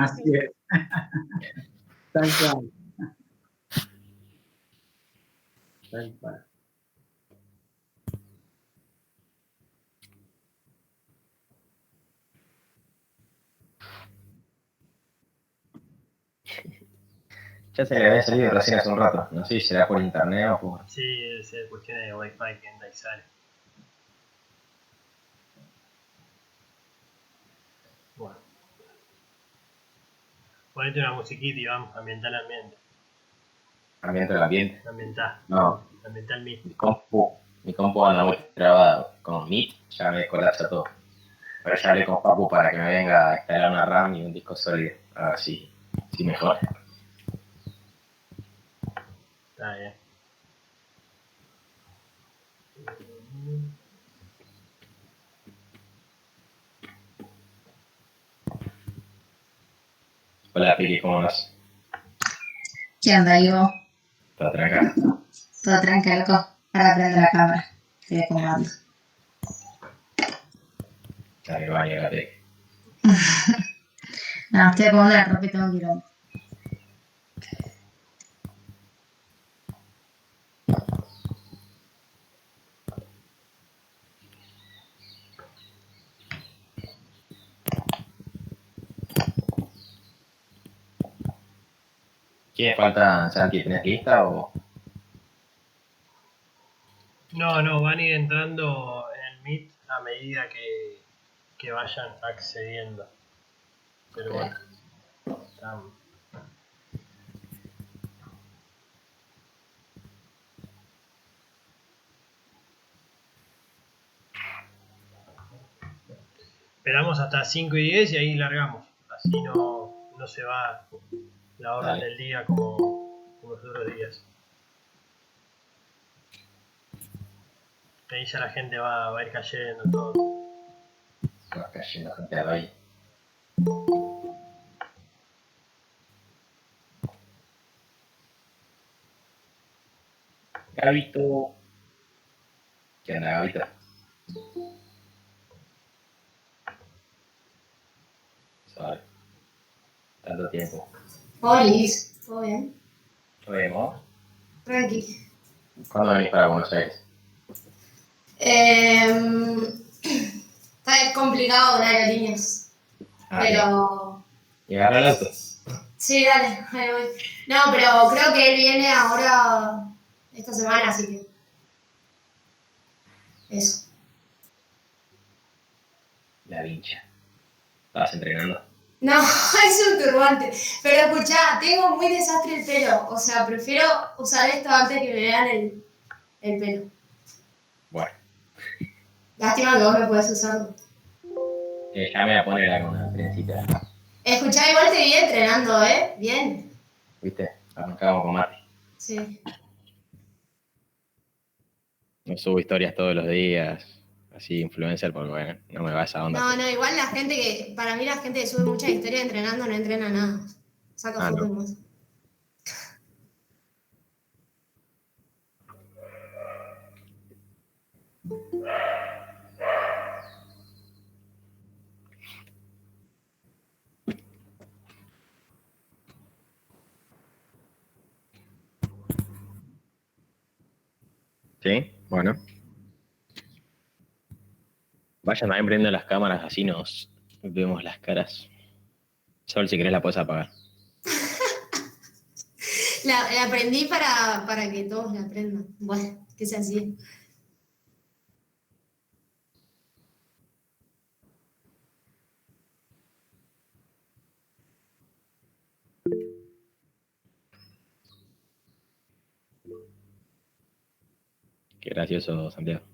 Así es. Tal cual. Tal cual. Ya se le había salido recién hace un rato. No sé si será por internet o por... Sí, es cuestión de Wi-Fi que entra y sale. Bueno. Ponete una musiquita y vamos a ambientar el ambiente. Ambiente del ambiente. Ambientar. No. Ambientar el Meet. Mi compu anda muy trabada con Meet, ya me colapsa todo. Pero ya hablé con Papu para que me venga a instalar una RAM y un disco sólido. A ver si mejora. Está bien. Hola, Pili, ¿cómo vas? ¿Qué onda, Ivo? ¿Todo tranca? Todo tranquilo, loco. Ahora prendo la cámara. Estoy acomodando. Dale, baño, la Pili. No, estoy acomodando la ropa y tengo que ir hoy. ¿Quién falta, Santi? ¿Tenés lista o...? No, van a ir entrando en el Meet a medida que vayan accediendo. Pero bueno. Estamos. Esperamos hasta 5:10 y ahí largamos. Así no se va la orden Dale. del día como los otros días. Ahí ya la gente va a ir cayendo todo. Va cayendo gente de ahí. Gabito. ¿Qué onda, Gabito? Sorry. Tanto tiempo. Olis, ¿todo bien? ¿Nos vemos? Tranqui. ¿Cuándo venís para Buenos Aires? Está complicado con aerolíneas. Pero... ¿Y agarra el auto? Sí, dale, ahí voy. No, pero creo que él viene ahora esta semana, así que... Eso. La vincha. ¿Estabas entrenando? No, es un turbante. Pero escuchá, tengo muy desastre el pelo. O sea, prefiero usar esto antes que me vean el pelo. Bueno. Lástima que vos no podés usarlo. Ya me voy a poner con una trencita. Escuchá, igual te vi entrenando, ¿eh? Bien. ¿Viste? Arrancamos con Mati. Sí. No subo historias todos los días. Así, influencer, porque bueno, no me va esa onda. No, igual la gente que... Para mí la gente que sube mucha historia entrenando no entrena nada. Saca fotos no. más. ¿Sí? Bueno. Vayan también prendiendo las cámaras, así nos vemos las caras. Sol, si querés la puedes apagar. La aprendí para que todos la aprendan. Bueno, que sea así. Qué gracioso, Santiago.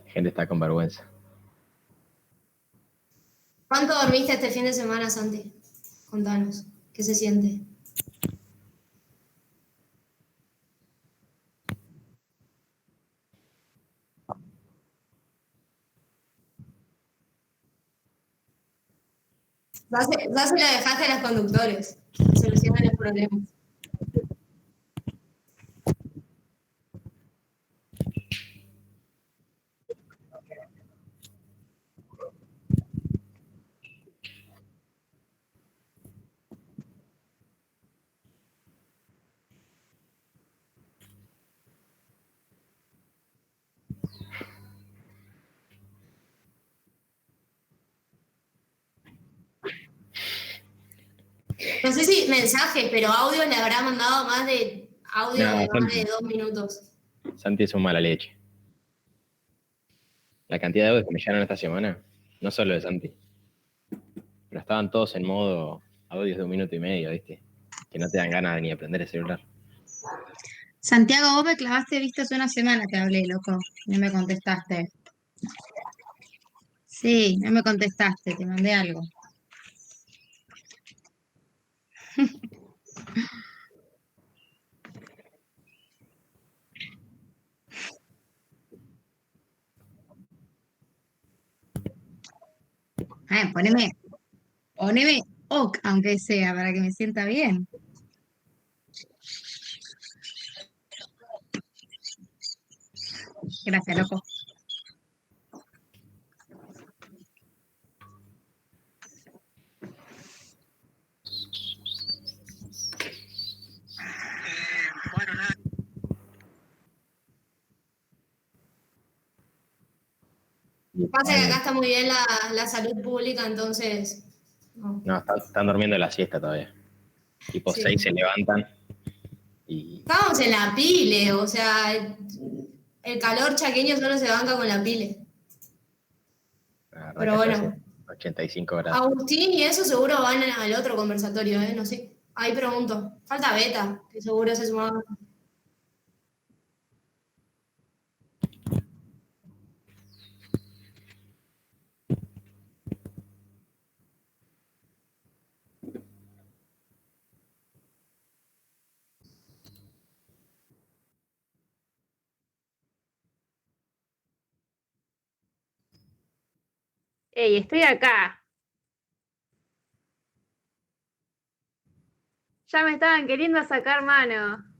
Gente está con vergüenza. ¿Cuánto dormiste este fin de semana, Santi? Contanos, ¿qué se siente? Ya se la dejaste a los conductores. Solucionan los problemas. No sé si mensaje, pero audio le habrá mandado más de audio No, de más de 2 minutos. Santi es un mala leche. La cantidad de audios que me llegaron esta semana, no solo de Santi, pero estaban todos en modo audios de 1 minuto y medio, ¿viste? Que no te dan ganas ni de prender el celular. Santiago, vos me clavaste visto hace una semana que hablé, loco. No me contestaste. Sí, no me contestaste, te mandé algo. Poneme ok, aunque sea, para que me sienta bien. Gracias, loco. Bueno, nada. Pasa que acá está muy bien la salud pública, entonces. No. No, están durmiendo la siesta todavía. Tipo Sí. 6 se levantan y Estábamos en la pile, o sea, el calor chaqueño solo se banca con la pile. arrancan Pero bueno, 85 grados. Agustín y eso seguro van al otro conversatorio, ¿eh? No sé. Ahí pregunto. Falta Beta, que seguro se sumaba. Ey, estoy acá. Ya me estaban queriendo sacar mano.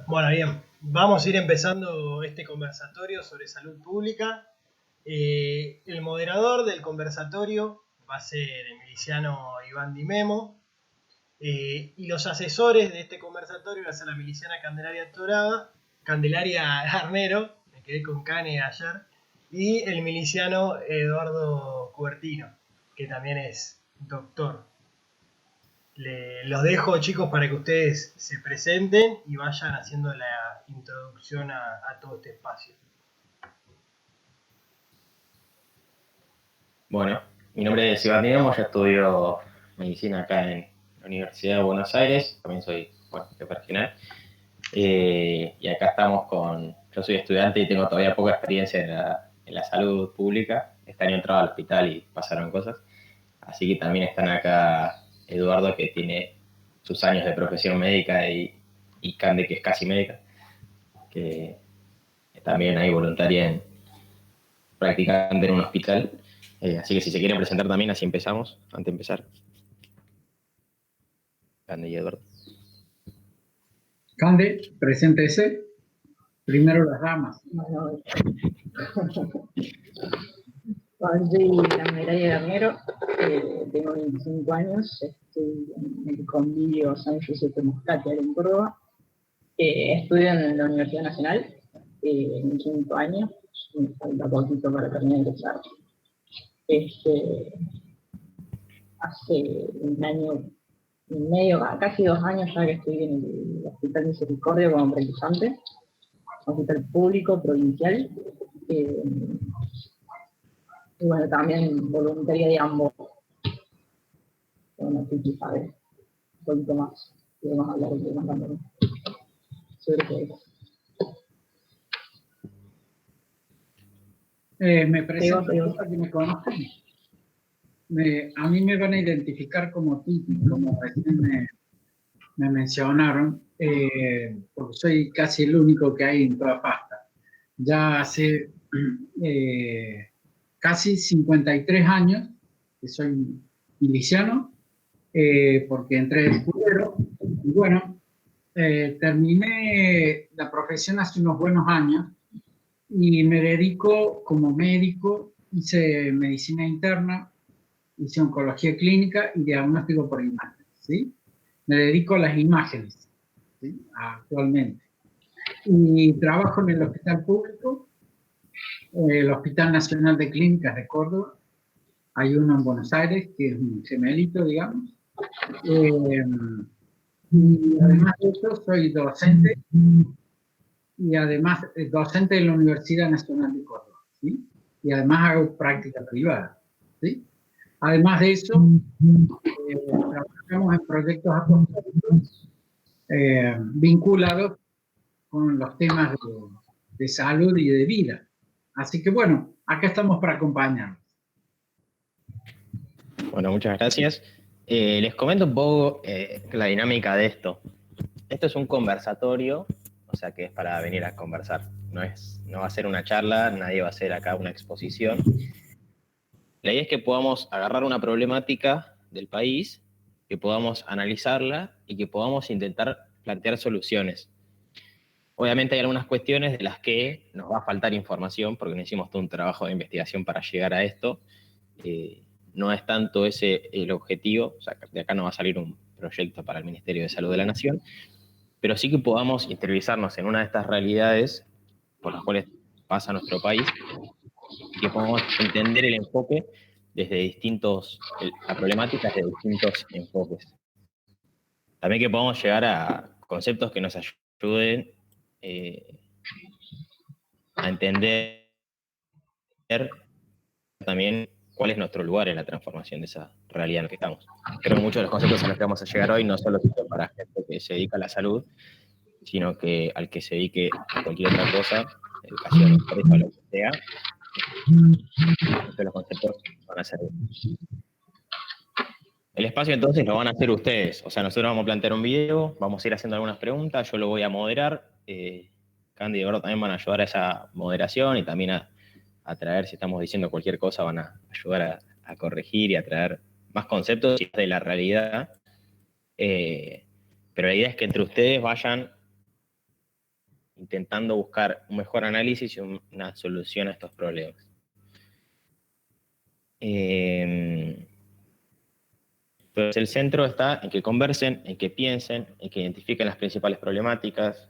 Bueno, bien, vamos a ir empezando este conversatorio sobre salud pública. El moderador del conversatorio va a ser el miliciano Iván Di Memo, y los asesores de este conversatorio va a ser la miliciana Candelaria Arnero, me quedé con Cane ayer, y el miliciano Eduardo Cubertino, que también es doctor. Los dejo, chicos, para que ustedes se presenten y vayan haciendo la introducción a todo este espacio. Bueno, mi nombre es Iván Dinamo, yo estudio medicina acá en la Universidad de Buenos Aires, también soy jefe regional. Y acá estamos yo soy estudiante y tengo todavía poca experiencia en la salud pública. Este año entraba al hospital y pasaron cosas. Así que también están acá Eduardo, que tiene sus años de profesión médica, y Cande, que es casi médica, que también hay voluntaria practicante en un hospital. Así que si se quieren presentar también, así empezamos, antes de empezar. Cande y Eduardo. Cande, preséntese. Primero las damas. Bueno, soy la Medalla Garnero, tengo 25 años, estoy en el convivio San Giuseppe Moscati, en Córdoba. Estudio en la Universidad Nacional, en mi quinto año, me falta poquito para terminar el examen. Hace un año y medio, casi 2 años ya que estoy en el Hospital Misericordia como practicante, hospital público, provincial. Y bueno, también voluntaria de ambos. Bueno, Titi sabe un poquito más. Y vamos a hablar de más también. Sobre qué es. Me presento para que me conozcan. A mí me van a identificar como Titi, como recién me mencionaron, porque soy casi el único que hay en toda Pasta. Ya hace casi 53 años que soy miliciano, porque entré de escudero, y bueno, terminé la profesión hace unos buenos años, y me dedico como médico, hice medicina interna, hice oncología clínica y diagnóstico por imágenes, ¿sí? Me dedico a las imágenes, ¿sí? Actualmente. Y trabajo en el hospital público, el Hospital Nacional de Clínicas de Córdoba. Hay uno en Buenos Aires, que es un gemelito, digamos. Y además de eso, soy docente, y además docente de la Universidad Nacional de Córdoba, ¿sí? Y además hago práctica privada, ¿sí? Además de eso, trabajamos en proyectos apostólicos vinculados con los temas de salud y de vida. Así que bueno, acá estamos para acompañarnos. Bueno, muchas gracias. Les comento un poco la dinámica de esto. Esto es un conversatorio, o sea que es para venir a conversar. No va a ser una charla, nadie va a hacer acá una exposición. La idea es que podamos agarrar una problemática del país, que podamos analizarla y que podamos intentar plantear soluciones. Obviamente hay algunas cuestiones de las que nos va a faltar información, porque no hicimos todo un trabajo de investigación para llegar a esto. No es tanto ese el objetivo, o sea, de acá no va a salir un proyecto para el Ministerio de Salud de la Nación, pero sí que podamos interiorizarnos en una de estas realidades por las cuales pasa nuestro país, y que podamos entender el enfoque desde la problemática desde distintos enfoques. También que podamos llegar a conceptos que nos ayuden a entender también cuál es nuestro lugar en la transformación de esa realidad en la que estamos. Creo que muchos de los conceptos a los que vamos a llegar hoy no solo son para gente que se dedica a la salud, sino que al que se dedique a cualquier otra cosa, educación, empresa, lo que sea, los conceptos van a servir. El espacio entonces lo van a hacer ustedes, o sea, nosotros vamos a plantear un video, vamos a ir haciendo algunas preguntas, yo lo voy a moderar, Candy y Gordo también van a ayudar a esa moderación y también a traer, si estamos diciendo cualquier cosa, van a ayudar a corregir y a traer más conceptos de la realidad, pero la idea es que entre ustedes vayan intentando buscar un mejor análisis y una solución a estos problemas. Entonces el centro está en que conversen, en que piensen, en que identifiquen las principales problemáticas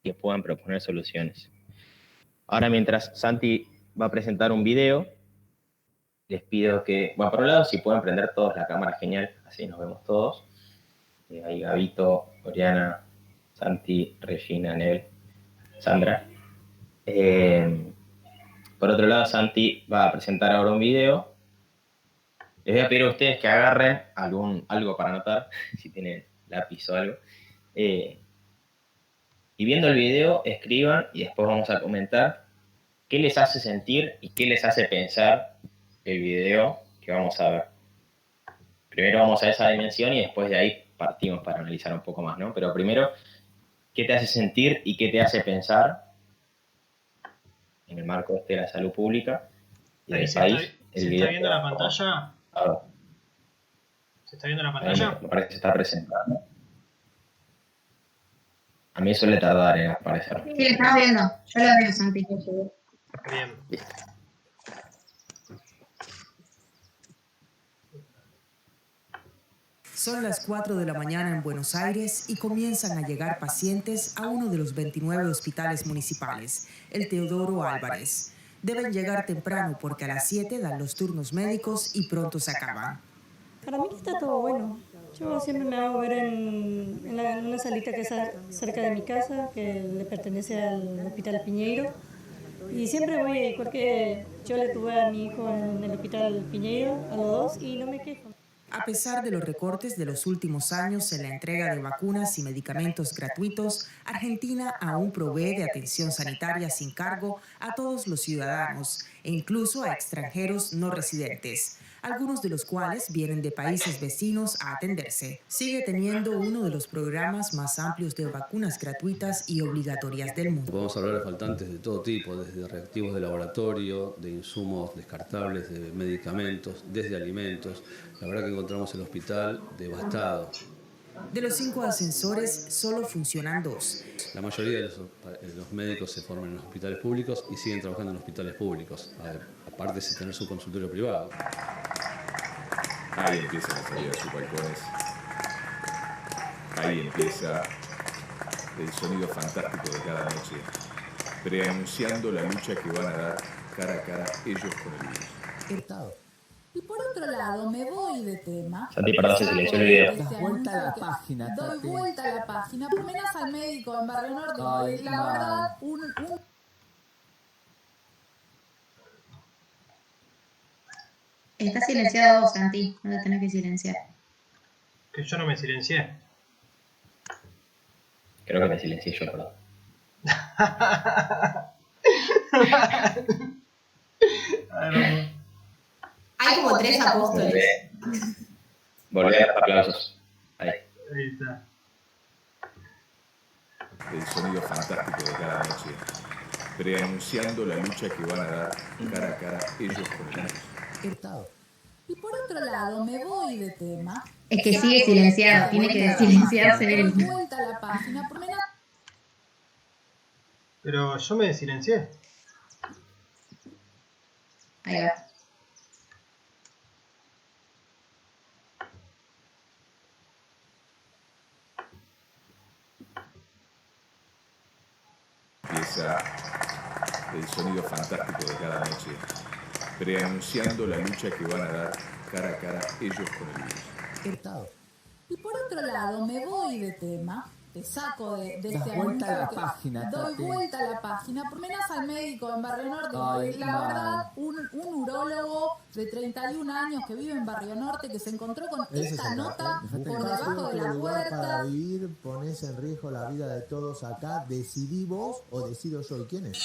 y que puedan proponer soluciones. Ahora, mientras Santi va a presentar un video, les pido que, bueno, por un lado, si pueden prender todos la cámara, genial, así nos vemos todos. Ahí Gabito, Oriana, Santi, Regina, Nel, Sandra. Por otro lado, Santi va a presentar ahora un video. Les voy a pedir a ustedes que agarren algo para anotar, si tienen lápiz o algo. Y viendo el video, escriban y después vamos a comentar qué les hace sentir y qué les hace pensar el video que vamos a ver. Primero vamos a esa dimensión y después de ahí partimos para analizar un poco más, ¿no? Pero primero, ¿qué te hace sentir y qué te hace pensar en el marco de la salud pública y del país? ¿Se está viendo la pantalla? ¿Se está viendo la pantalla? Me parece que se está presentando. A mí suele tardar en aparecer. Sí, le estás viendo. Yo lo veo, Santi. Bien. Listo. Son las 4 de la mañana en Buenos Aires y comienzan a llegar pacientes a uno de los 29 hospitales municipales, el Teodoro Álvarez. Deben llegar temprano porque a las 7 dan los turnos médicos y pronto se acaban. Para mí está todo bueno. Yo siempre me hago ver en una salita que está cerca de mi casa, que le pertenece al Hospital Piñeiro. Y siempre voy, igual que yo le tuve a mi hijo en el Hospital Piñeiro, a los dos, y no me quejo. A pesar de los recortes de los últimos años en la entrega de vacunas y medicamentos gratuitos, Argentina aún provee de atención sanitaria sin cargo a todos los ciudadanos e incluso a extranjeros no residentes, algunos de los cuales vienen de países vecinos a atenderse. Sigue teniendo uno de los programas más amplios de vacunas gratuitas y obligatorias del mundo. Podemos hablar de faltantes de todo tipo, desde reactivos de laboratorio, de insumos descartables, de medicamentos, desde alimentos. La verdad que encontramos el hospital devastado. De los 5 ascensores, solo funcionan 2. La mayoría de los médicos se forman en los hospitales públicos y siguen trabajando en hospitales públicos, aparte de tener su consultorio privado. Ahí empiezan a salir sus balcones. Ahí empieza el sonido fantástico de cada noche, preanunciando la lucha que van a dar cara a cara ellos con el virus. Y por otro lado, me voy de tema. Santi, perdón, se silenció el video. Das vuelta a la página, doy vuelta a la página. Amenaza al médico en Barrio Norte. Ay, la verdad, Está silenciado vos, Santi. No te tenés que silenciar. Que yo no me silencié. Creo que me silencié yo, perdón. Hay como 3 apóstoles. Volví a los aplausos. Ahí. Ahí está. El sonido fantástico de cada noche, preanunciando la lucha que van a dar cara a cara ellos con el virus. Y por otro lado, me voy de tema. Es que sigue silenciado. Tiene que silenciarse él. Doy vuelta a la página. Pero yo me silencié. Ahí va. Empieza el sonido fantástico de cada noche, preanunciando la lucha que van a dar cara a cara ellos con el virus. Y por otro lado, me voy de tema. Te saco de este vuelta a la anuncio página, doy Tati. vuelta a la página. Amenaza al médico en Barrio Norte. Ay, la mal. verdad, un urólogo de 31 años que vive en Barrio Norte que se encontró con esta nota por debajo de la puerta. Para vivir, pones en riesgo la vida de todos acá. ¿Decidí vos o decido yo? ¿Y quién es?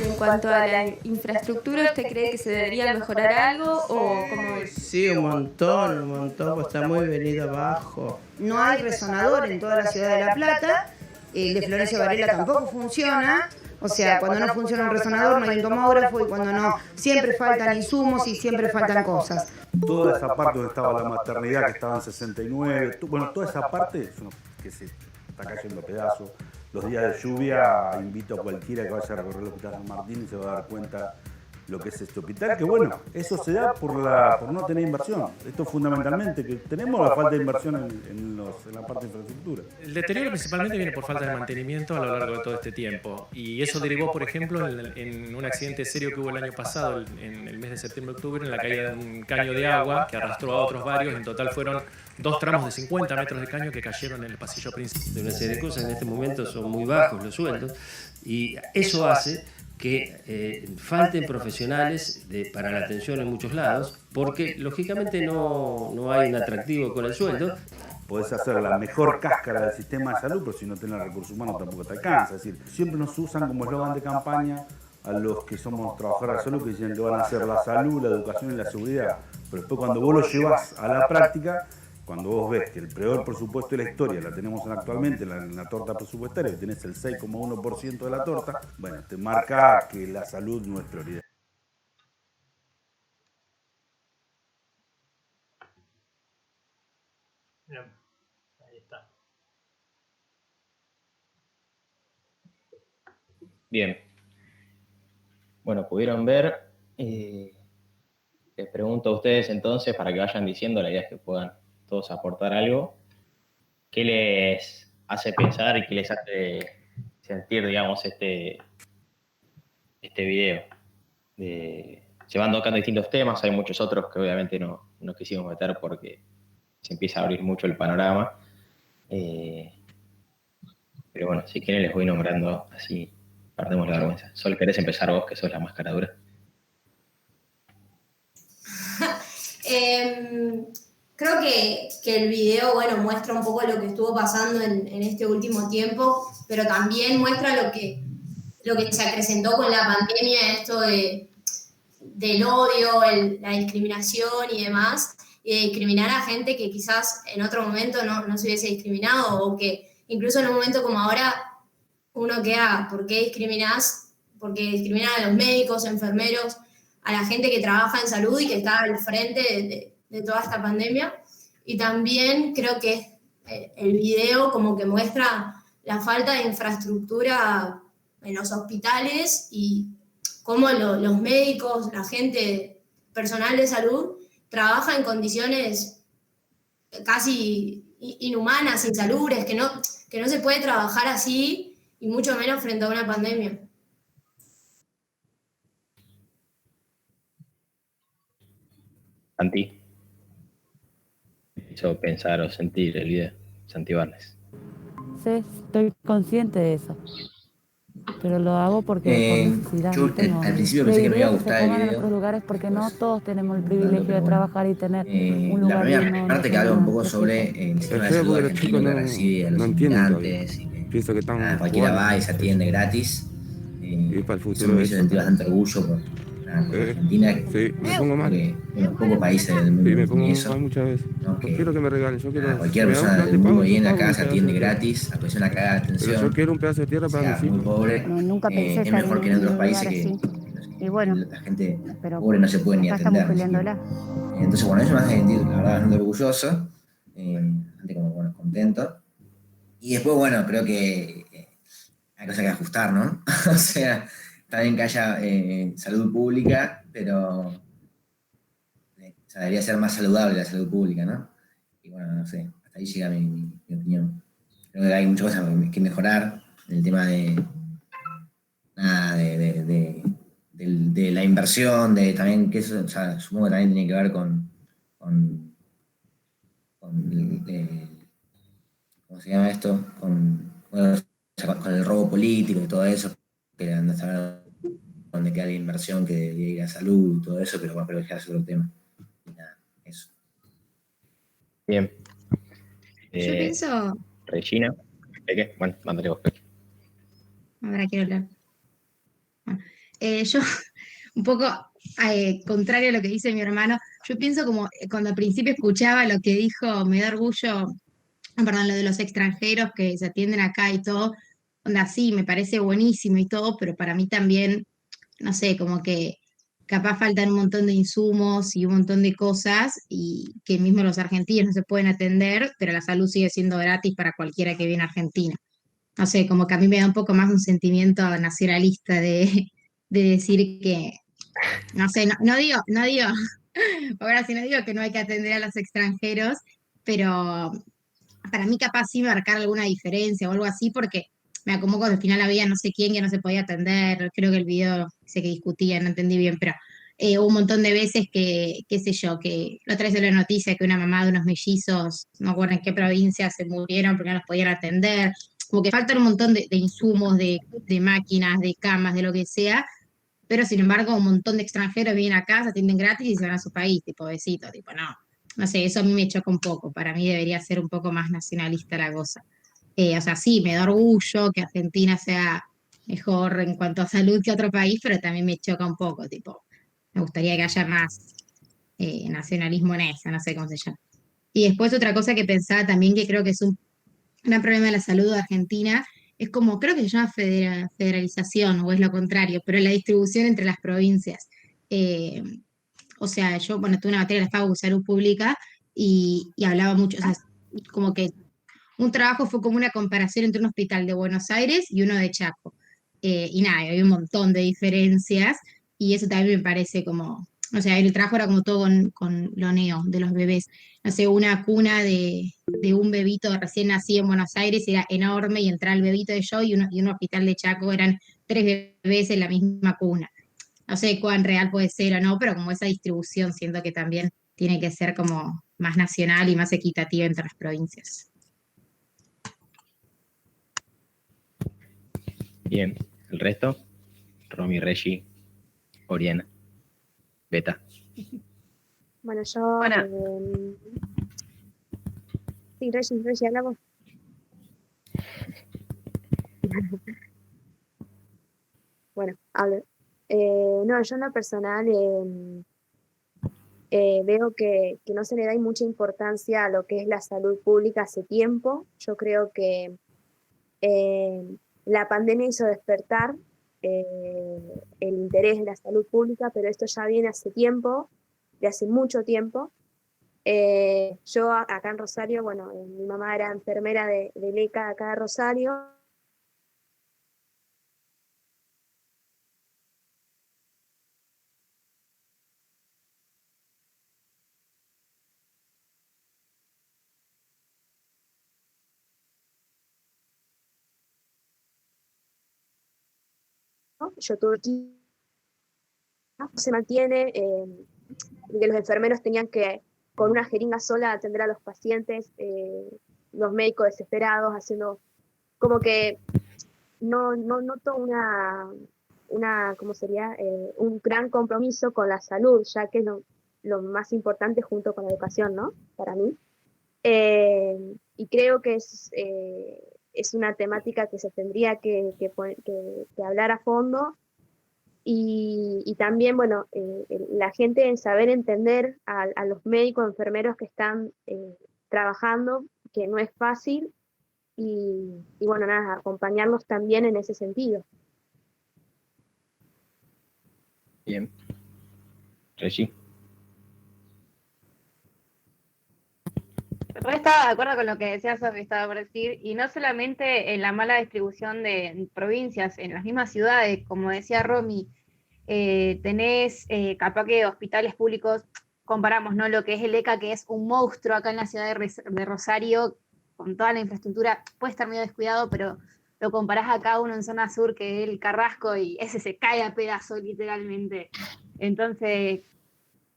Y en cuanto a la infraestructura, ¿usted cree que se debería mejorar algo o cómo es? Sí, un montón, pues está muy venido abajo. No hay resonador en toda la ciudad de La Plata, el de Florencio Varela tampoco funciona, o sea, cuando no funciona un resonador no hay un tomógrafo y cuando no, siempre faltan insumos y siempre faltan cosas. Toda esa parte donde estaba la maternidad, que estaba en 69, bueno, toda esa parte que se está cayendo a pedazos. Los días de lluvia invito a cualquiera que vaya a recorrer el Hospital San Martín y se va a dar cuenta lo que es este hospital, que bueno, eso se da por no tener inversión. Esto fundamentalmente, que tenemos la falta de inversión en la parte de infraestructura. El deterioro principalmente viene por falta de mantenimiento a lo largo de todo este tiempo. Y eso derivó, por ejemplo, en un accidente serio que hubo el año pasado, en el mes de septiembre-octubre, en la caída de un caño de agua que arrastró a otros varios. En total fueron 2 tramos de 50 metros de caño que cayeron en el pasillo principal. De una serie de cosas, en este momento son muy bajos los sueldos y eso hace que falten profesionales para la atención en muchos lados, porque lógicamente no hay un atractivo con el sueldo. Podés hacer la mejor cáscara del sistema de salud, pero si no tenés recursos humanos tampoco te alcanza. Es decir, siempre nos usan como eslogan de campaña a los que somos trabajadores de salud que dicen que van a hacer la salud, la educación y la seguridad. Pero después cuando vos lo llevas a la práctica, cuando vos ves que el peor presupuesto de la historia la tenemos actualmente en la torta presupuestaria, que tenés el 6,1% de la torta, bueno, te marca que la salud no es prioridad. Bien, ahí está. Bien. Bueno, pudieron ver. Les pregunto a ustedes entonces, para que vayan diciendo, la idea es que puedan todos aportar algo. ¿Qué les hace pensar y qué les hace sentir, digamos, este video? Se van tocando distintos temas, hay muchos otros que obviamente no quisimos meter porque se empieza a abrir mucho el panorama. Pero bueno, si quieren les voy nombrando así, perdemos la vergüenza. Sol, ¿querés empezar vos, que sos la más cara dura? Creo que el video, bueno, muestra un poco lo que estuvo pasando en este último tiempo, pero también muestra lo que se acrecentó con la pandemia, esto del odio, la discriminación y demás, y de discriminar a gente que quizás en otro momento no se hubiese discriminado, o que incluso en un momento como ahora uno queda, ¿por qué discriminás? Porque discriminan a los médicos, enfermeros, a la gente que trabaja en salud y que está al frente de toda esta pandemia. Y también creo que el video como que muestra la falta de infraestructura en los hospitales y cómo los médicos, la gente, personal de salud, trabaja en condiciones casi inhumanas, insalubres, que no se puede trabajar así, y mucho menos frente a una pandemia. Santi. Hizo pensar o sentir el video, Santi Barnes. Sí, estoy consciente de eso. Pero lo hago porque por necesidad. Yo al principio pensé que me iba a gustar el video. En otros lugares porque no todos tenemos el privilegio de trabajar y tener un lugar. La primera parte que habla un poco sobre el sistema de salud argentino que recibe a los inmigrantes y que cualquiera va y se atiende gratis. Eso me hizo sentir bastante orgullo por Argentina, porque pocos países del mundo tienen eso. ¿No? Quiero que me regalen, yo quiero. Cualquier persona del mundo viene acá, se atiende gratis, aprecia una cagada de atención. Yo quiero un pedazo de tierra para mis hijos. Muy pobre, nunca pensé es mejor que en otros países y bueno, la gente pobre no se puede ni atender. Entonces, bueno, eso me hace sentir, la verdad, bastante orgulloso, bastante como, bueno, contento. Y después, bueno, creo que hay cosas que ajustar, ¿no? O sea, está bien que haya salud pública, pero debería ser más saludable la salud pública, ¿no? Y bueno, no sé, hasta ahí llega mi opinión. Creo que hay muchas cosas que mejorar en el tema de la inversión, también que eso, o sea, supongo que también tiene que ver con ¿cómo se llama esto? Con el robo político y todo eso, que anda a saber dónde queda la inversión que debería ir a salud y todo eso, pero bueno, ya es otro tema. Y nada, eso. Bien. Yo pienso... Regina. ¿Qué? Bueno, mándale vos. Ahora quiero hablar. Bueno, yo, un poco contrario a lo que dice mi hermano, yo pienso como cuando al principio escuchaba lo que dijo, me da orgullo, perdón, lo de los extranjeros que se atienden acá y todo, onda, sí, me parece buenísimo y todo, pero para mí también, no sé, como que capaz faltan un montón de insumos y un montón de cosas y que mismo los argentinos no se pueden atender, pero la salud sigue siendo gratis para cualquiera que viene a Argentina. No sé, como que a mí me da un poco más un sentimiento nacionalista de decir que, no sé, no digo, ahora sí no digo que no hay que atender a los extranjeros, pero para mí capaz sí marcar alguna diferencia o algo así, porque me acomodo que al final había no sé quién que no se podía atender, creo que el video sé que discutía, no entendí bien, pero hubo un montón de veces que, qué sé yo, que la otra vez de la noticia que una mamá de unos mellizos, no recuerdo en qué provincia, se murieron porque no los podían atender, como que faltan un montón de insumos, de máquinas, de camas, de lo que sea, pero sin embargo un montón de extranjeros vienen acá, se atienden gratis y se van a su país, tipo besito, tipo no sé, eso a mí me choca un poco, para mí debería ser un poco más nacionalista la cosa. O sea, sí, me da orgullo que Argentina sea mejor en cuanto a salud que otro país, pero también me choca un poco, tipo, me gustaría que haya más nacionalismo en eso, no sé cómo se llama. Y después otra cosa que pensaba también, que creo que es un gran problema de la salud de Argentina, es como, creo que se llama federalización, o es lo contrario, pero la distribución entre las provincias. Eh, o sea, yo, bueno, tuve una materia en la Facu de Salud Pública y hablaba mucho, o sea, como que un trabajo fue como una comparación entre un hospital de Buenos Aires y uno de Chaco. Y nada, hay un montón de diferencias y eso también me parece como, o sea, el trabajo era como todo con lo neo de los bebés. No sé, una cuna de un bebito recién nacido en Buenos Aires era enorme y entraba el bebito de yo y un hospital de Chaco eran 3 bebés en la misma cuna. No sé cuán real puede ser o no, pero como esa distribución siento que también tiene que ser como más nacional y más equitativa entre las provincias. Bien, el resto, Romy, Reggie, Oriana, Beta. Bueno, yo... sí, Reggie, hablamos. Bueno, hablo. No, yo en lo personal veo que no se le da mucha importancia a lo que es la salud pública hace tiempo. Yo creo que la pandemia hizo despertar el interés en la salud pública, pero esto ya viene hace tiempo, de hace mucho tiempo. Yo acá en Rosario, bueno, mi mamá era enfermera de LECA acá de Rosario. Yo tuve que se mantiene, que los enfermeros tenían que, con una jeringa sola, atender a los pacientes, los médicos desesperados, haciendo como que no noto ¿cómo sería? Un gran compromiso con la salud, ya que es lo más importante junto con la educación, ¿no? Para mí. Y creo que es una temática que se tendría que hablar a fondo. Y también, bueno, la gente en saber entender a los médicos, enfermeros que están trabajando, que no es fácil, y bueno, nada, acompañarlos también en ese sentido. Bien. Reggie. Yo estaba de acuerdo con lo que decía Sofi, estaba por decir, y no solamente en la mala distribución de provincias, en las mismas ciudades, como decía Romy, tenés capaz que hospitales públicos, comparamos, ¿no? Lo que es el ECA, que es un monstruo acá en la ciudad de Rosario, con toda la infraestructura, puede estar medio descuidado, pero lo comparás acá uno en zona sur, que es el Carrasco, y ese se cae a pedazos literalmente. Entonces,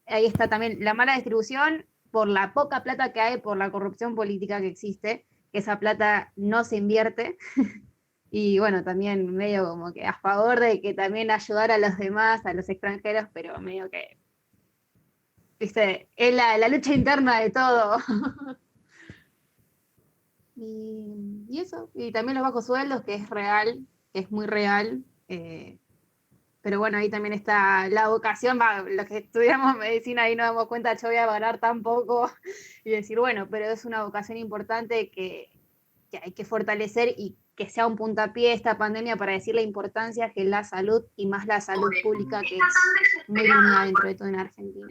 ahí está también la mala distribución, por la poca plata que hay, por la corrupción política que existe, que esa plata no se invierte. Y bueno, también medio como que a favor de que también ayudar a los demás, a los extranjeros, pero medio que, viste, es la lucha interna de todo. Y eso, y también los bajos sueldos, que es real, que es muy real. Pero bueno, ahí también está la vocación, los que estudiamos medicina ahí nos damos cuenta, yo voy a ganar tan poco, y decir, bueno, pero es una vocación importante que hay que fortalecer y que sea un puntapié esta pandemia para decir la importancia que es la salud y más la salud pública, que es muy digna dentro de todo en Argentina.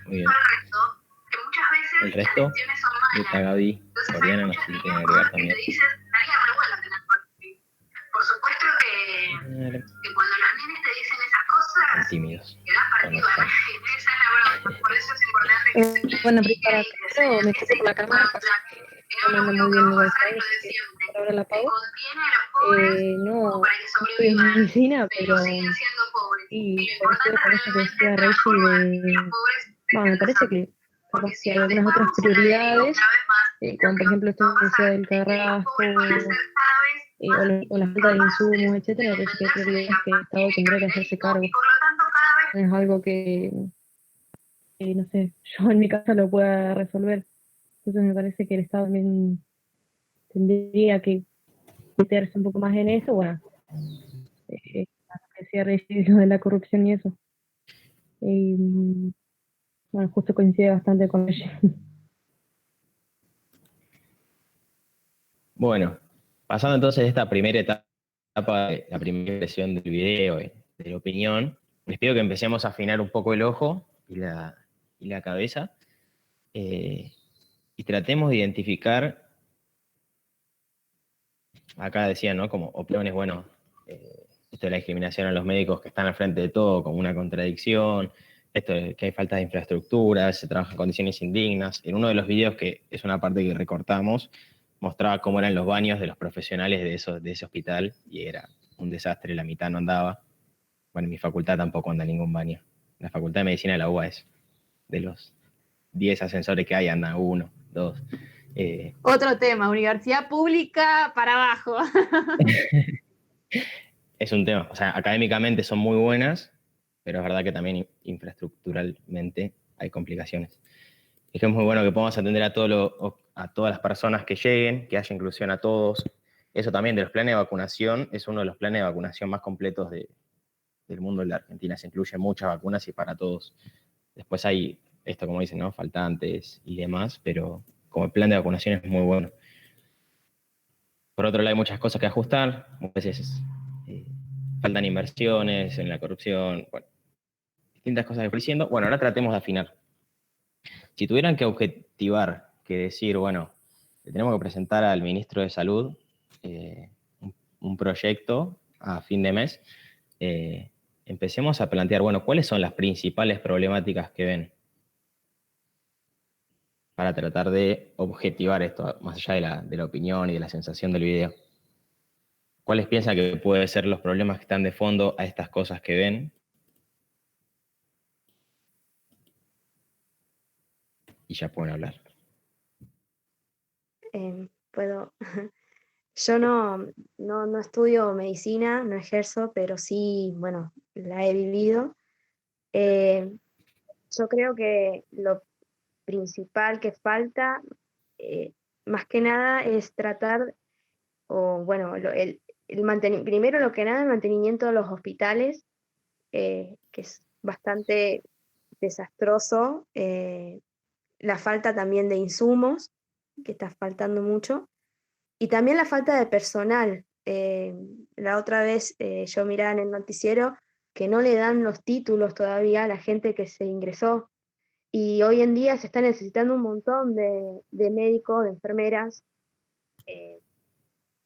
Muy bien. El resto, Beta, Gaby, Oriana, no sé si tienen que agregar también. Por supuesto que cuando los nenes te dicen esas cosas, tímidos. Por eso es importante que bueno, para primero me quedé por la cámara, no anda muy bien el wifi, por ahora la apago. No estudio medicina, pero sí, coincido con eso que decía Reggie me parece que capaz que hay algunas otras prioridades, como por ejemplo esto que decía del Carrasco, o la falta de insumos, etcétera, me parece que hay prioridades que el Estado tendría que hacerse cargo. Es algo que no sé, yo en mi casa lo pueda resolver. Entonces me parece que el Estado también tendría que meterse un poco más en eso, bueno, que cierre lo de la corrupción y eso. Y, bueno, justo coincide bastante con ella. Bueno, pasando entonces esta primera etapa, de la primera impresión del video, de la opinión, les pido que empecemos a afinar un poco el ojo y la cabeza, y tratemos de identificar, acá decían, ¿no? Como opiniones, bueno, esto de la discriminación a los médicos que están al frente de todo, como una contradicción, esto de que hay falta de infraestructura, se trabaja en condiciones indignas. En uno de los videos, que es una parte que recortamos, mostraba cómo eran los baños de los profesionales de ese hospital, y era un desastre, la mitad no andaba. Bueno, en mi facultad tampoco anda ningún baño. En la Facultad de Medicina de la UBA es de los 10 ascensores que hay, anda 1, 2. Otro tema, universidad pública para abajo. Es un tema, o sea, académicamente son muy buenas, pero es verdad que también infraestructuralmente hay complicaciones. Es que es muy bueno que podamos atender a todas las personas que lleguen, que haya inclusión a todos. Eso también de los planes de vacunación, es uno de los planes de vacunación más completos del mundo de la Argentina. Se incluyen muchas vacunas y para todos. Después hay esto, como dicen, ¿no? Faltantes y demás, pero como el plan de vacunación es muy bueno. Por otro lado, hay muchas cosas que ajustar. Muchas veces faltan inversiones en la corrupción, bueno, distintas cosas que estoy diciendo. Bueno, ahora tratemos de afinar. Si tuvieran que objetivar, que decir, bueno, le tenemos que presentar al ministro de Salud un proyecto a fin de mes, empecemos a plantear, bueno, ¿cuáles son las principales problemáticas que ven? Para tratar de objetivar esto, más allá de la opinión y de la sensación del video. ¿Cuáles piensan que pueden ser los problemas que están de fondo a estas cosas que ven? Y ya pueden hablar. Puedo. Yo no estudio medicina, no ejerzo, pero sí, bueno, la he vivido. Yo creo que lo principal que falta, más que nada, es tratar, o bueno, primero lo que nada, el mantenimiento de los hospitales, que es bastante desastroso. La falta también de insumos, que está faltando mucho. Y también la falta de personal. La otra vez yo miraba en el noticiero que no le dan los títulos todavía a la gente que se ingresó. Y hoy en día se está necesitando un montón de médicos, de enfermeras.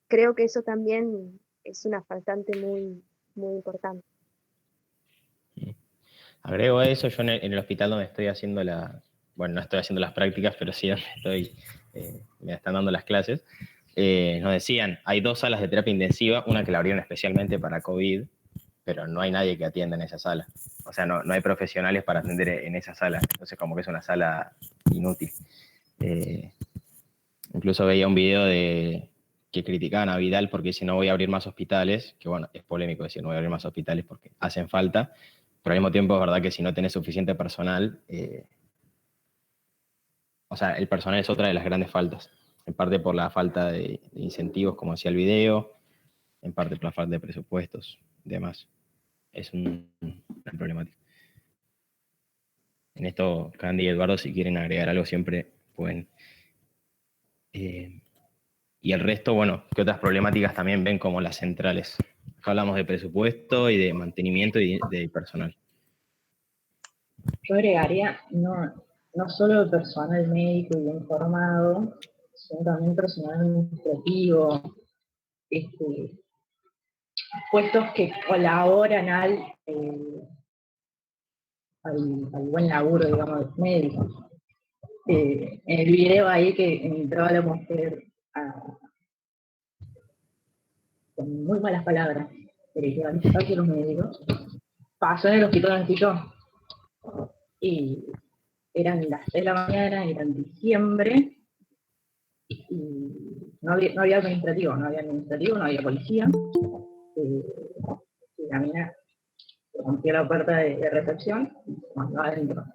Creo que eso también es una faltante muy, muy importante. Agrego a eso, yo en el hospital donde estoy haciendo no estoy haciendo las prácticas, pero sí me están dando las clases. Nos decían, hay 2 salas de terapia intensiva, una que la abrieron especialmente para COVID, pero no hay nadie que atienda en esa sala. O sea, no hay profesionales para atender en esa sala. Entonces, como que es una sala inútil. Incluso veía un video que criticaban a Vidal porque dice no voy a abrir más hospitales, que bueno, es polémico decir no voy a abrir más hospitales porque hacen falta, pero al mismo tiempo es verdad que si no tenés suficiente personal, o sea, el personal es otra de las grandes faltas. En parte por la falta de incentivos, como decía el video, en parte por la falta de presupuestos y demás. Es una problemática. En esto, Candy y Eduardo, si quieren agregar algo, siempre pueden. Y el resto, bueno, ¿qué otras problemáticas también ven como las centrales? Acá hablamos de presupuesto y de mantenimiento y de personal. Yo agregaría no solo el personal médico y bien formado, sino también personal administrativo, puestos que colaboran al buen laburo, digamos, de los médicos. En el video ahí que entraba la mujer con muy malas palabras, pero que van a los médicos, pasó en el hospital donde estoy yo. Y eran las 6 de la mañana, era en diciembre, y no había administrativo, no había policía. Y la mina rompió la puerta de recepción y se mandó adentro.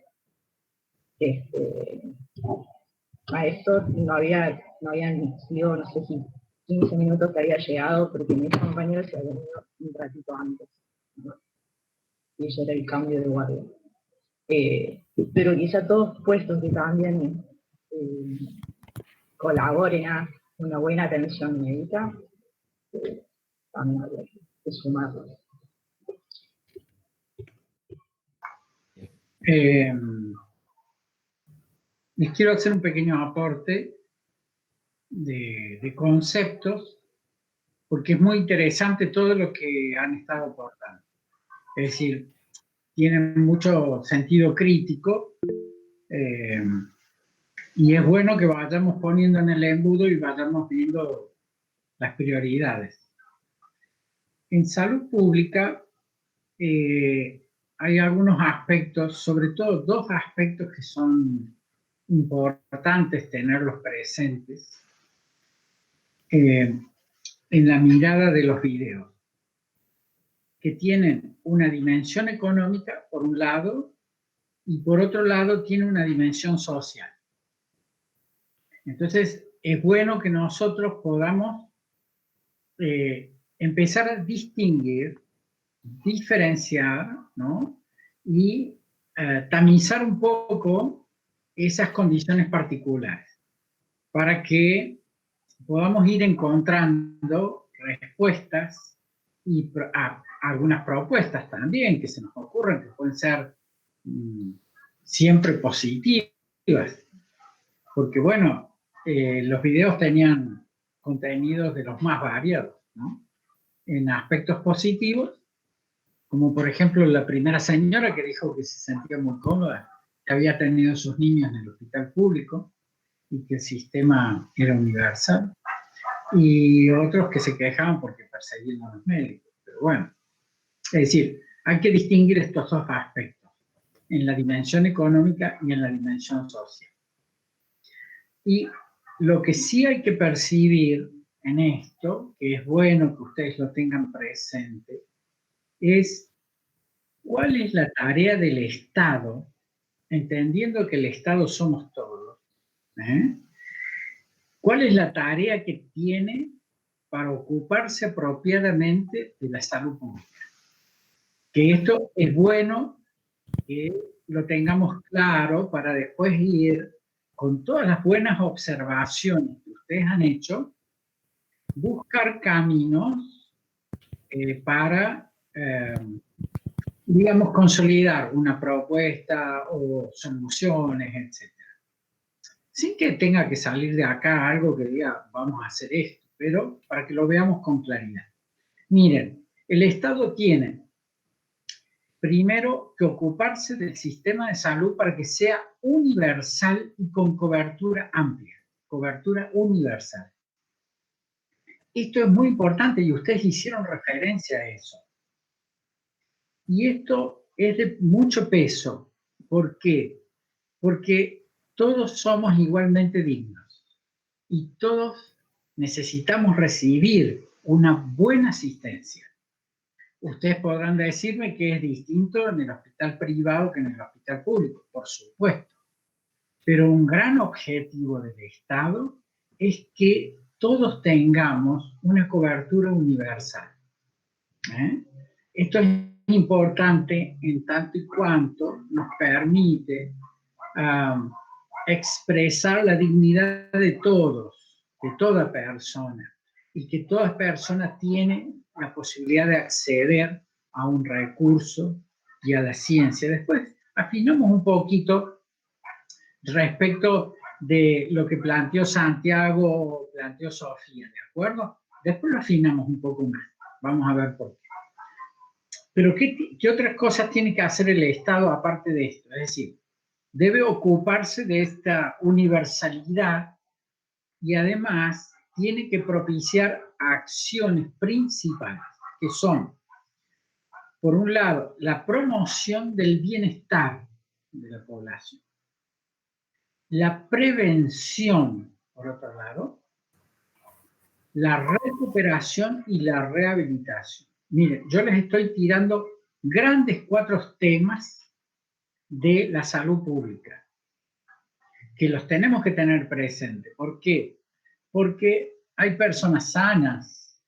A esto no habían sido, no sé si 15 minutos que había llegado, porque mis compañeros se habían ido un ratito antes, ¿no? Y ese era el cambio de guardia. Pero quizá todos puestos que también colaboren a una buena atención médica, también habría que sumarlos. Les quiero hacer un pequeño aporte de conceptos, porque es muy interesante todo lo que han estado aportando. Es decir, tienen mucho sentido crítico, y es bueno que vayamos poniendo en el embudo y vayamos viendo las prioridades. En salud pública hay algunos aspectos, sobre todo dos aspectos que son importantes tenerlos presentes en la mirada de los videos, que tienen una dimensión económica por un lado y por otro lado tiene una dimensión social. Entonces es bueno que nosotros podamos empezar a distinguir, diferenciar, ¿no? Y tamizar un poco esas condiciones particulares para que podamos ir encontrando respuestas y algunas propuestas también que se nos ocurren, que pueden ser siempre positivas, porque bueno, los videos tenían contenidos de los más variados, ¿no? En aspectos positivos, como por ejemplo la primera señora que dijo que se sentía muy cómoda, que había tenido sus niños en el hospital público y que el sistema era universal, y otros que se quejaban porque perseguían a los médicos. Pero bueno, es decir, hay que distinguir estos dos aspectos, en la dimensión económica y en la dimensión social. Y lo que sí hay que percibir en esto, que es bueno que ustedes lo tengan presente, es cuál es la tarea del Estado, entendiendo que el Estado somos todos, ¿cuál es la tarea que tiene para ocuparse apropiadamente de la salud pública? Que esto es bueno que lo tengamos claro para después ir con todas las buenas observaciones que ustedes han hecho, buscar caminos para, digamos, consolidar una propuesta o soluciones, etc. Sin que tenga que salir de acá algo que diga, vamos a hacer esto, pero para que lo veamos con claridad. Miren, el Estado tiene primero que ocuparse del sistema de salud para que sea universal y con cobertura amplia, cobertura universal. Esto es muy importante y ustedes hicieron referencia a eso. Y esto es de mucho peso. ¿Por qué? Porque todos somos igualmente dignos y todos necesitamos recibir una buena asistencia. Ustedes podrán decirme que es distinto en el hospital privado que en el hospital público, por supuesto. Pero un gran objetivo del Estado es que todos tengamos una cobertura universal. Esto es importante en tanto y cuanto nos permite expresar la dignidad de todos, de toda persona, y que toda persona tiene la posibilidad de acceder a un recurso y a la ciencia. Después afinamos un poquito respecto de lo que planteó Santiago, planteó Sofía, ¿de acuerdo? Después lo afinamos un poco más, vamos a ver por qué. Pero ¿qué otras cosas tiene que hacer el Estado aparte de esto? Es decir, debe ocuparse de esta universalidad y además tiene que propiciar acciones principales, que son, por un lado, la promoción del bienestar de la población, la prevención, por otro lado, la recuperación y la rehabilitación. Miren, yo les estoy tirando grandes 4 temas de la salud pública, que los tenemos que tener presentes. ¿Por qué? Porque hay personas sanas,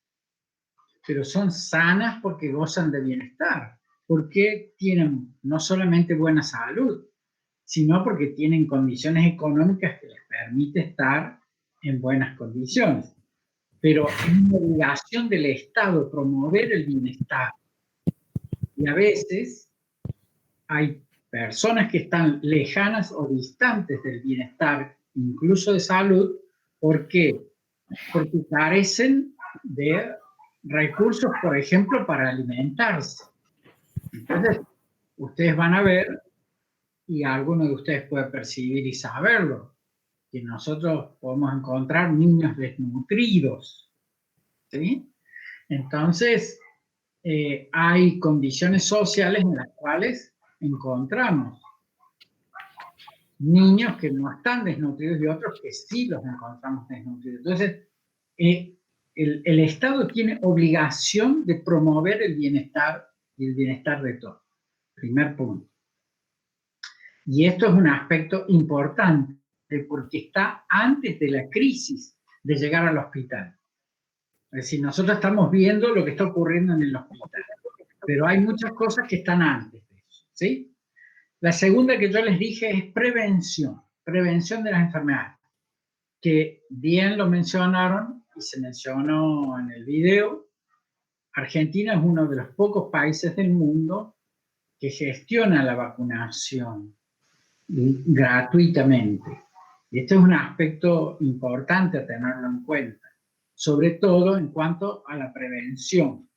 pero son sanas porque gozan de bienestar, porque tienen no solamente buena salud, sino porque tienen condiciones económicas que les permite estar en buenas condiciones. Pero es una obligación del Estado promover el bienestar. Y a veces hay personas que están lejanas o distantes del bienestar, incluso de salud. ¿Por qué? Porque carecen de recursos, por ejemplo, para alimentarse. Entonces, ustedes van a ver, y alguno de ustedes puede percibir y saberlo, que nosotros podemos encontrar niños desnutridos, ¿sí? Entonces, hay condiciones sociales en las cuales encontramos niños que no están desnutridos y otros que sí los encontramos desnutridos. Entonces, el Estado tiene obligación de promover el bienestar y el bienestar de todos. Primer punto. Y esto es un aspecto importante porque está antes de la crisis de llegar al hospital. Es decir, nosotros estamos viendo lo que está ocurriendo en el hospital, pero hay muchas cosas que están antes de eso, ¿sí? La segunda que yo les dije es prevención de las enfermedades, que bien lo mencionaron y se mencionó en el video. Argentina es uno de los pocos países del mundo que gestiona la vacunación gratuitamente. Y este es un aspecto importante a tenerlo en cuenta, sobre todo en cuanto a la prevención.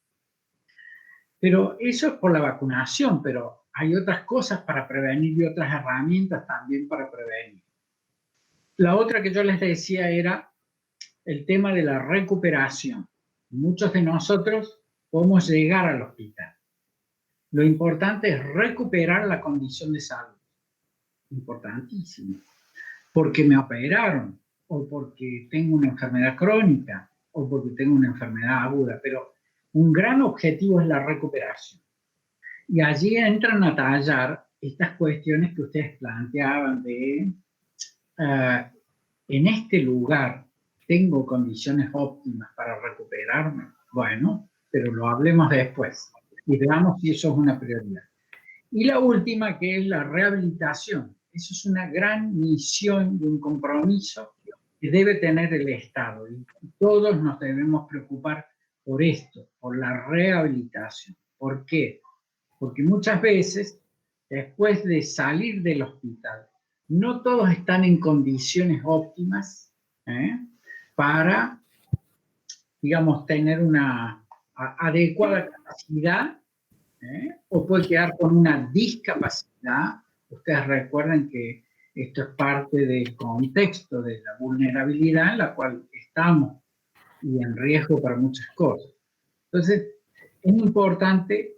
Pero eso es por la vacunación, pero hay otras cosas para prevenir y otras herramientas también para prevenir. La otra que yo les decía era el tema de la recuperación. Muchos de nosotros podemos llegar al hospital. Lo importante es recuperar la condición de salud. Importantísimo. Porque me operaron, o porque tengo una enfermedad crónica, o porque tengo una enfermedad aguda, pero un gran objetivo es la recuperación. Y allí entran a tallar estas cuestiones que ustedes planteaban de, en este lugar, ¿tengo condiciones óptimas para recuperarme? Bueno, pero lo hablemos después y veamos si eso es una prioridad. Y la última, que es la rehabilitación. Eso es una gran misión y un compromiso que debe tener el Estado. Y todos nos debemos preocupar por esto, por la rehabilitación. ¿Por qué? Porque muchas veces, después de salir del hospital, no todos están en condiciones óptimas para, digamos, tener una adecuada capacidad, o puede quedar con una discapacidad. Ustedes recuerden que esto es parte del contexto de la vulnerabilidad en la cual estamos y en riesgo para muchas cosas. Entonces, es importante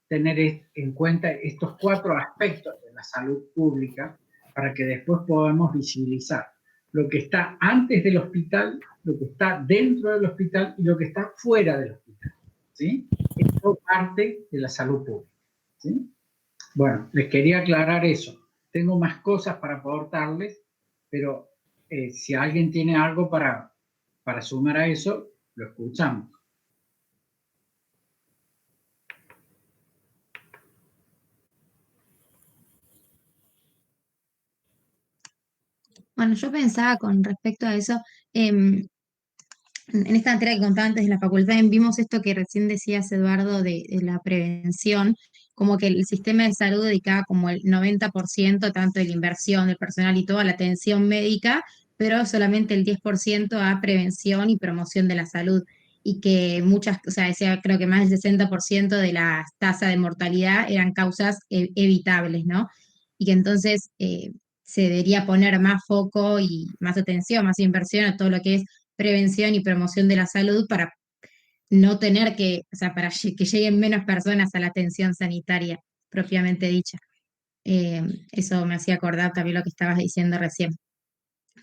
tener en cuenta estos 4 aspectos de la salud pública para que después podamos visibilizar lo que está antes del hospital, lo que está dentro del hospital y lo que está fuera del hospital, ¿sí? Esto es parte de la salud pública, ¿sí? Bueno, les quería aclarar eso. Tengo más cosas para aportarles, pero si alguien tiene algo para sumar a eso, lo escuchamos. Bueno, yo pensaba con respecto a eso, en esta materia que contaba antes de la facultad, vimos esto que recién decías, Eduardo, de la prevención, como que el sistema de salud dedicaba como el 90%, tanto de la inversión del personal y toda la atención médica, pero solamente el 10% a prevención y promoción de la salud. Y que muchas, o sea, decía, creo que más del 60% de la tasa de mortalidad eran causas evitables, ¿no? Y que entonces se debería poner más foco y más atención, más inversión a todo lo que es prevención y promoción de la salud para no tener que, o sea, para que lleguen menos personas a la atención sanitaria propiamente dicha. Eso me hacía acordar también lo que estabas diciendo recién.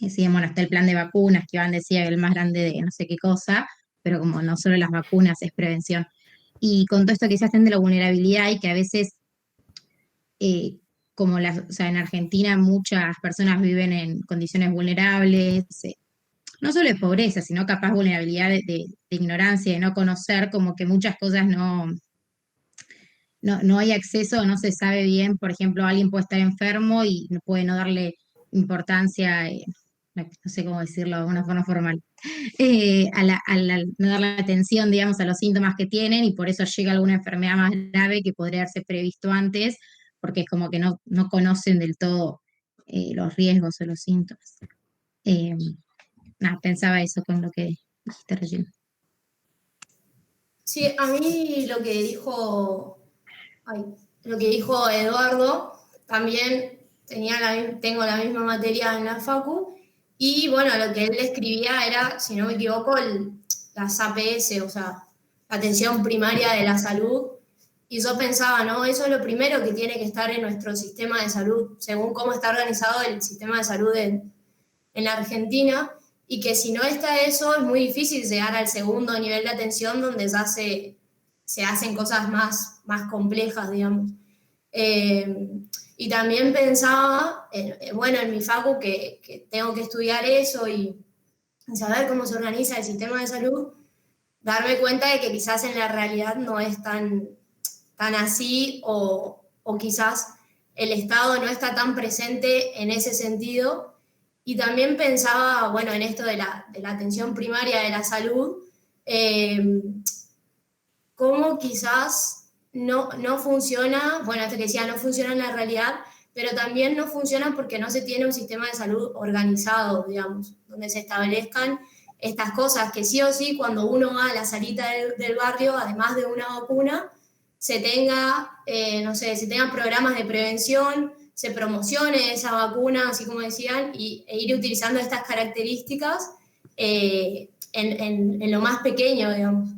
Decían, bueno, está el plan de vacunas, que Iván decía el más grande de no sé qué cosa, pero como no solo las vacunas, es prevención. Y con todo esto que se hacen de la vulnerabilidad y que a veces, como o sea, en Argentina muchas personas viven en condiciones vulnerables, no solo es pobreza, sino capaz vulnerabilidad de ignorancia, de no conocer, como que muchas cosas no hay acceso, no se sabe bien. Por ejemplo, alguien puede estar enfermo y puede no darle importancia, no sé cómo decirlo de una forma formal, no darle atención, digamos, a los síntomas que tienen, y por eso llega alguna enfermedad más grave que podría haberse previsto antes, porque es como que no conocen del todo los riesgos o los síntomas. Pensaba eso con lo que dijiste recién. Sí, a mí lo que dijo Eduardo, también tengo la misma materia en la facu, y bueno, lo que él escribía era, si no me equivoco, las APS, o sea, la atención primaria de la salud, y yo pensaba, ¿no? Eso es lo primero que tiene que estar en nuestro sistema de salud, según cómo está organizado el sistema de salud en la Argentina, y que si no está eso, es muy difícil llegar al segundo nivel de atención, donde ya se hacen cosas más complejas, digamos. Y también pensaba, bueno, en mi facu que tengo que estudiar eso y saber cómo se organiza el sistema de salud, darme cuenta de que quizás en la realidad no es tan así, o quizás el Estado no está tan presente en ese sentido. Y también pensaba, bueno, en esto de la atención primaria de la salud, cómo quizás no funciona, bueno, esto que decía, no funciona en la realidad, pero también no funciona porque no se tiene un sistema de salud organizado, digamos, donde se establezcan estas cosas, que sí o sí, cuando uno va a la salita del barrio, además de una vacuna, se tenga programas de prevención, se promocione esa vacuna, así como decían, e ir utilizando estas características en lo más pequeño, digamos.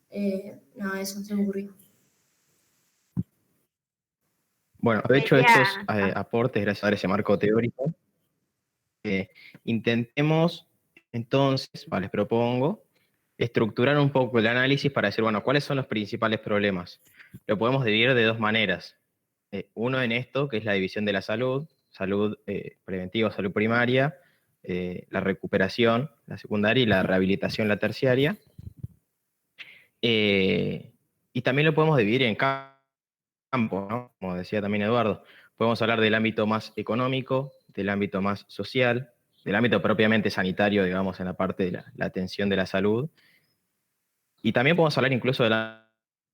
Eso se me ocurrió. Bueno, de hecho, estos aportes, gracias a ese marco teórico, intentemos entonces, les propongo, estructurar un poco el análisis para decir, bueno, ¿cuáles son los principales problemas? Lo podemos dividir de dos maneras. Uno en esto, que es la división de la salud preventiva, salud primaria, la recuperación, la secundaria, y la rehabilitación, la terciaria. Y también lo podemos dividir en campos, ¿no? Como decía también Eduardo. Podemos hablar del ámbito más económico, del ámbito más social, del ámbito propiamente sanitario, digamos, en la parte de la atención de la salud. Y también podemos hablar incluso del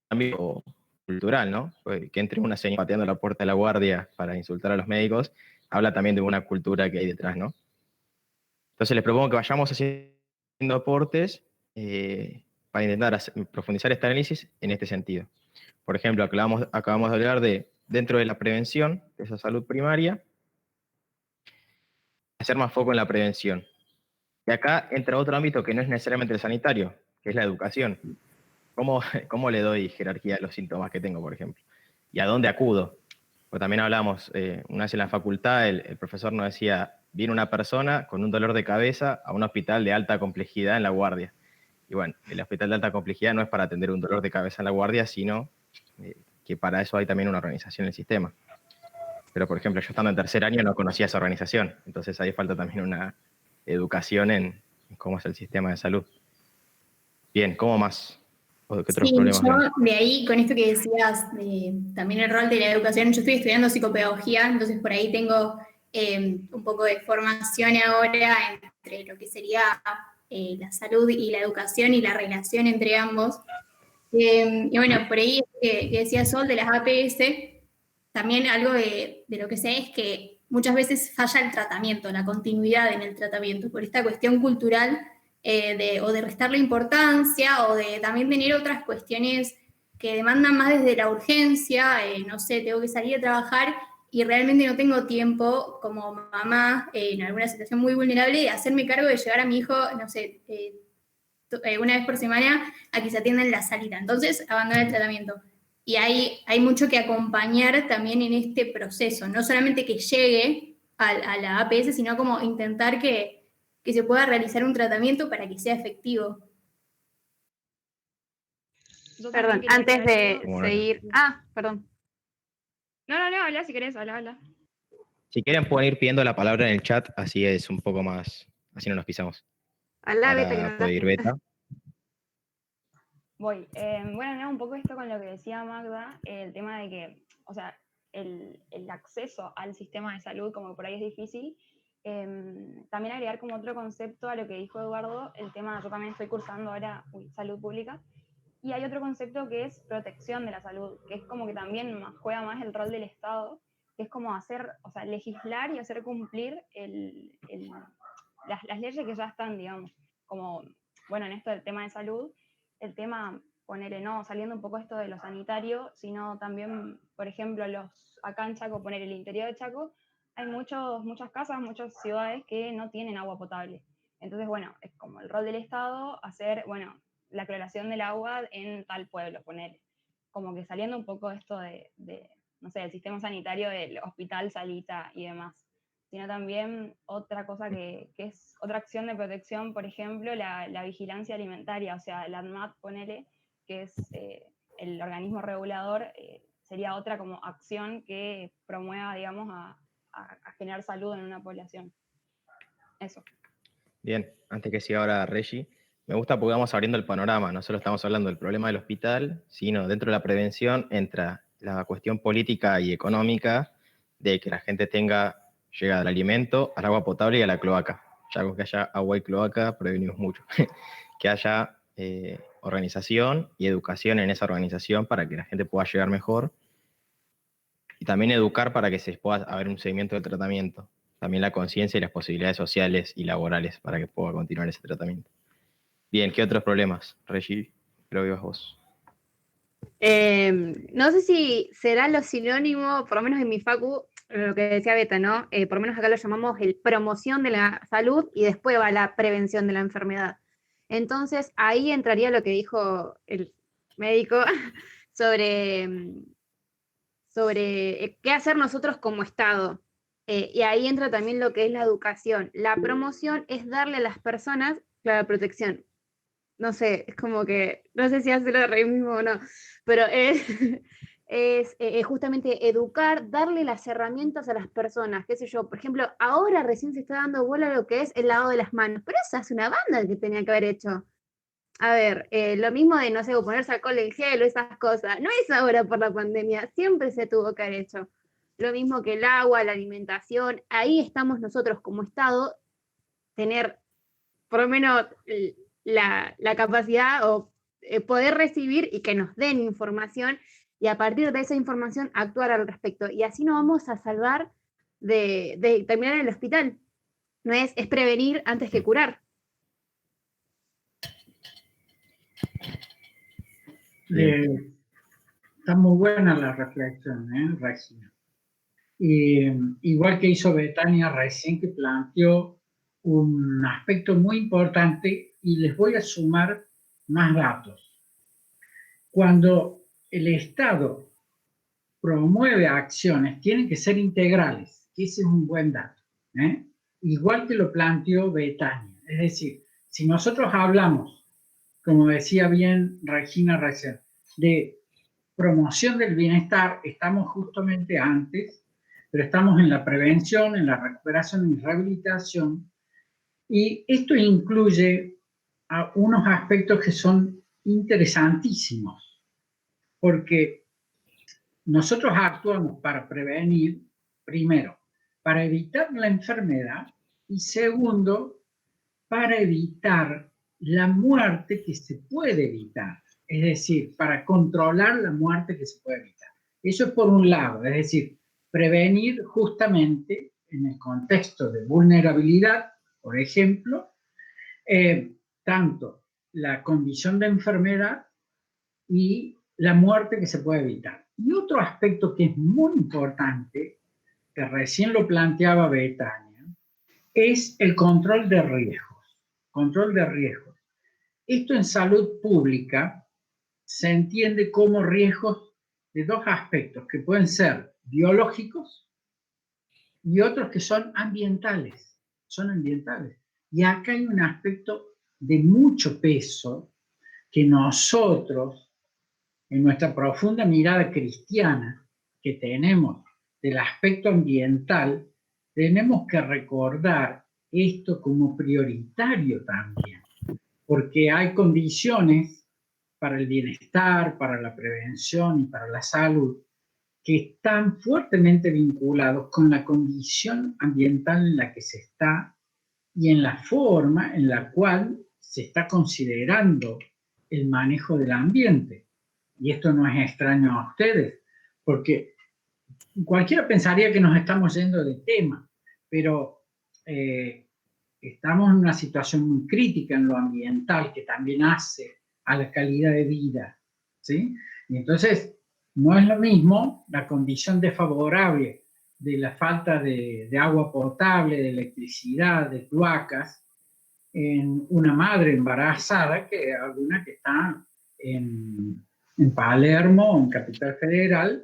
ámbito cultural, ¿no? Que entre una señora pateando la puerta de la guardia para insultar a los médicos, habla también de una cultura que hay detrás, ¿no? Entonces les propongo que vayamos haciendo aportes para intentar profundizar este análisis en este sentido. Por ejemplo, acabamos de hablar de, dentro de la prevención, de esa salud primaria, hacer más foco en la prevención. Y acá entra otro ámbito que no es necesariamente el sanitario, que es la educación. ¿Cómo le doy jerarquía a los síntomas que tengo, por ejemplo? ¿Y a dónde acudo? Pues también hablamos, una vez en la facultad, el profesor nos decía, viene una persona con un dolor de cabeza a un hospital de alta complejidad en La Guardia. Y bueno, el hospital de alta complejidad no es para atender un dolor de cabeza en La Guardia, sino que para eso hay también una organización en el sistema. Pero, por ejemplo, yo estando en tercer año no conocía esa organización, entonces ahí falta también una educación en cómo es el sistema de salud. Bien, ¿cómo más? ¿O qué otros problemas? Yo de ahí, con esto que decías, también el rol de la educación, yo estoy estudiando psicopedagogía, entonces por ahí tengo un poco de formación ahora entre lo que sería la salud y la educación y la relación entre ambos. Y bueno, por ahí que decía Sol de las APS, también algo de lo que sé es que muchas veces falla el tratamiento, la continuidad en el tratamiento, por esta cuestión cultural o de restarle importancia, o de también tener otras cuestiones que demandan más desde la urgencia, no sé, tengo que salir a trabajar y realmente no tengo tiempo como mamá en alguna situación muy vulnerable de hacerme cargo de llevar a mi hijo, no sé, una vez por semana a que se atienda en la salita. Entonces, abandona el tratamiento. Y hay mucho que acompañar también en este proceso, no solamente que llegue a la APS, sino como intentar que se pueda realizar un tratamiento para que sea efectivo. Perdón, antes de seguir... perdón. No, habla si querés, habla. Si quieren pueden ir pidiendo la palabra en el chat, así es un poco más, así no nos pisamos. Alá, Beta, que Ahora no puede ir Beta. Voy. Bueno, no, un poco esto con lo que decía Magda, el tema de que, o sea, el acceso al sistema de salud, como por ahí es difícil. También agregar como otro concepto a lo que dijo Eduardo, el tema, yo también estoy cursando ahora salud pública, y hay otro concepto que es protección de la salud, que es como que también juega más el rol del Estado, que es como hacer, o sea, legislar y hacer cumplir las leyes que ya están, digamos, como, bueno, en esto del tema de salud, el tema, ponerle, no, saliendo un poco esto de lo sanitario, sino también, por ejemplo, acá en Chaco, poner el interior de Chaco, hay muchas casas, muchas ciudades que no tienen agua potable. Entonces, bueno, es como el rol del Estado hacer, bueno, la cloración del agua en tal pueblo, poner, como que saliendo un poco esto de no sé, el sistema sanitario del hospital, salita y demás, sino también otra cosa que es otra acción de protección, por ejemplo, la vigilancia alimentaria, o sea, la ANMAT, ponele, que es el organismo regulador, sería otra como acción que promueva, digamos, a generar salud en una población. Eso. Bien, antes que siga ahora Reggie, me gusta porque vamos abriendo el panorama, no solo estamos hablando del problema del hospital, sino dentro de la prevención entra la cuestión política y económica de que la gente tenga llegada al alimento, al agua potable y a la cloaca. Ya con que haya agua y cloaca prevenimos mucho. Que haya organización y educación en esa organización para que la gente pueda llegar mejor, y también educar para que se pueda haber un seguimiento del tratamiento. También la conciencia y las posibilidades sociales y laborales para que pueda continuar ese tratamiento. Bien, ¿qué otros problemas? Reggie, creo que ibas vos. No sé si será lo sinónimo, por lo menos en mi facu, lo que decía Beta, ¿no? Por lo menos acá lo llamamos promoción de la salud y después va la prevención de la enfermedad. Entonces, ahí entraría lo que dijo el médico sobre qué hacer nosotros como Estado. Y ahí entra también lo que es la educación. La promoción es darle a las personas la protección. No sé, es como que, no sé si hacerlo reír mismo o no, pero es justamente educar, darle las herramientas a las personas, qué sé yo. Por ejemplo, ahora recién se está dando bola a lo que es el lavado de las manos, pero esa es una banda que tenía que haber hecho. A ver, lo mismo de, no sé, ponerse alcohol en gel o esas cosas, no es ahora por la pandemia, siempre se tuvo que haber hecho. Lo mismo que el agua, la alimentación, ahí estamos nosotros como Estado, tener por lo menos la capacidad o poder recibir y que nos den información y a partir de esa información actuar al respecto. Y así nos vamos a salvar de terminar en el hospital. No es prevenir antes que curar. Está muy buena la reflexión, Regina. Igual que hizo Betania recién, que planteó un aspecto muy importante, y les voy a sumar más datos. Cuando el Estado promueve acciones, tienen que ser integrales, que ese es un buen dato, igual que lo planteó Betania. Es decir, si nosotros hablamos, como decía bien Regina recién, de promoción del bienestar, estamos justamente antes, pero estamos en la prevención, en la recuperación y rehabilitación, y esto incluye a unos aspectos que son interesantísimos, porque nosotros actuamos para prevenir, primero, para evitar la enfermedad, y segundo, para evitar la muerte que se puede evitar, es decir, para controlar la muerte que se puede evitar. Eso es por un lado, es decir, prevenir justamente en el contexto de vulnerabilidad, por ejemplo, tanto la condición de enfermedad y la muerte que se puede evitar. Y otro aspecto que es muy importante, que recién lo planteaba Betania, es el control de riesgos. Control de riesgos. Esto en salud pública se entiende como riesgos de dos aspectos, que pueden ser biológicos y otros que son ambientales. Son ambientales. Y acá hay un aspecto de mucho peso que nosotros, en nuestra profunda mirada cristiana que tenemos del aspecto ambiental, tenemos que recordar esto como prioritario también, porque hay condiciones para el bienestar, para la prevención y para la salud que están fuertemente vinculados con la condición ambiental en la que se está y en la forma en la cual se está considerando el manejo del ambiente. Y esto no es extraño a ustedes, porque cualquiera pensaría que nos estamos yendo de tema, pero estamos en una situación muy crítica en lo ambiental que también hace a la calidad de vida, ¿sí? Y entonces no es lo mismo la condición desfavorable de la falta de agua potable, de electricidad, de cloacas, en una madre embarazada que alguna que está en Palermo, en Capital Federal,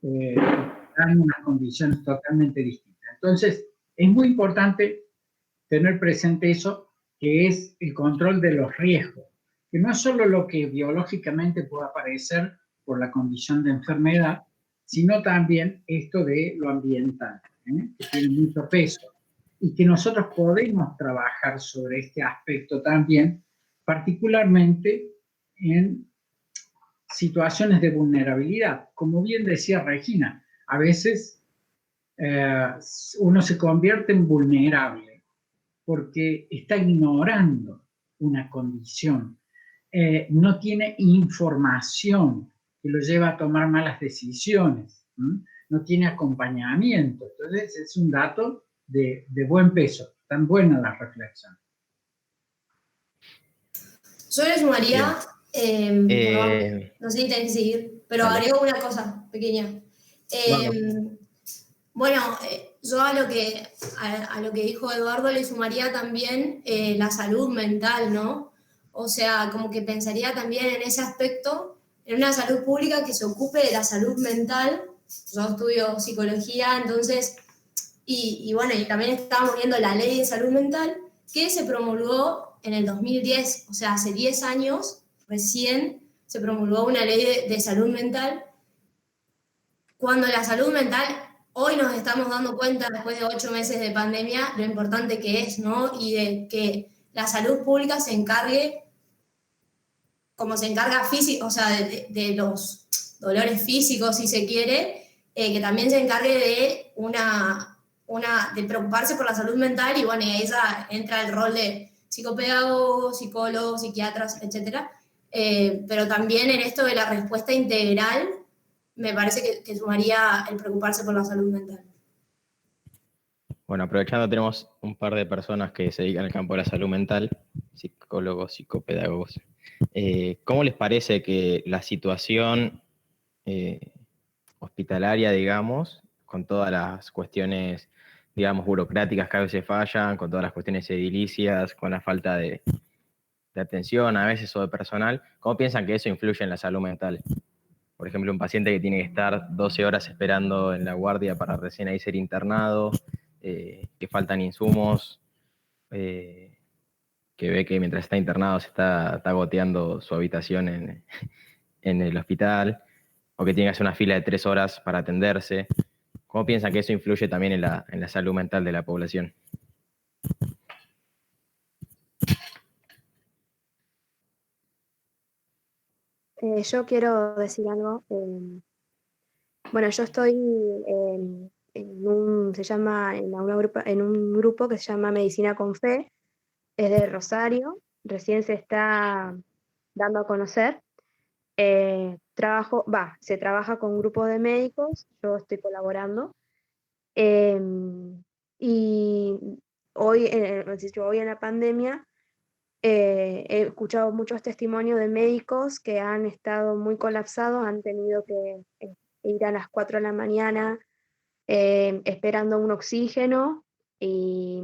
están en unas condiciones totalmente distintas. Entonces, es muy importante tener presente eso, que es el control de los riesgos, que no es solo lo que biológicamente puede aparecer por la condición de enfermedad, sino también esto de lo ambiental, que tiene mucho peso, y que nosotros podemos trabajar sobre este aspecto también, particularmente en situaciones de vulnerabilidad. Como bien decía Regina, a veces uno se convierte en vulnerable porque está ignorando una condición, no tiene información que lo lleva a tomar malas decisiones, no tiene acompañamiento. Entonces es un dato de buen peso, tan buena la reflexión. Yo le sumaría, perdón, no sé si tenés que seguir, pero agrego una cosa pequeña. Bueno, yo a lo que dijo Eduardo le sumaría también la salud mental, ¿no? O sea, como que pensaría también en ese aspecto, en una salud pública que se ocupe de la salud mental. Yo estudio psicología, entonces, y bueno, y también estábamos viendo la ley de salud mental que se promulgó en el 2010, o sea, hace 10 años recién se promulgó una ley de salud mental, cuando la salud mental, hoy nos estamos dando cuenta, después de 8 meses de pandemia, lo importante que es, ¿no? Y de que la salud pública se encargue, como se encarga físico, o sea, de los dolores físicos, si se quiere, que también se encargue de de preocuparse por la salud mental, y bueno, y ahí ya entra el rol de psicopedagogos, psicólogos, psiquiatras, etc. Pero también en esto de la respuesta integral, me parece que sumaría el preocuparse por la salud mental. Bueno, aprovechando, tenemos un par de personas que se dedican al campo de la salud mental, psicólogos, psicopedagogos. ¿Cómo les parece que la situación hospitalaria, digamos, con todas las cuestiones, digamos, burocráticas que a veces fallan, con todas las cuestiones edilicias, con la falta de atención a veces o de personal, ¿cómo piensan que eso influye en la salud mental? Por ejemplo, un paciente que tiene que estar 12 horas esperando en la guardia para recién ahí ser internado, que faltan insumos, que ve que mientras está internado se está goteando su habitación en el hospital, o que tiene que hacer una fila de 3 horas para atenderse. ¿Cómo piensan que eso influye también en la salud mental de la población? Yo quiero decir algo. Bueno, yo estoy en un grupo que se llama Medicina con Fe, es de Rosario, recién se está dando a conocer. Se trabaja con grupos de médicos, yo estoy colaborando. Y hoy en la pandemia he escuchado muchos testimonios de médicos que han estado muy colapsados, han tenido que ir a las 4 de la mañana esperando un oxígeno y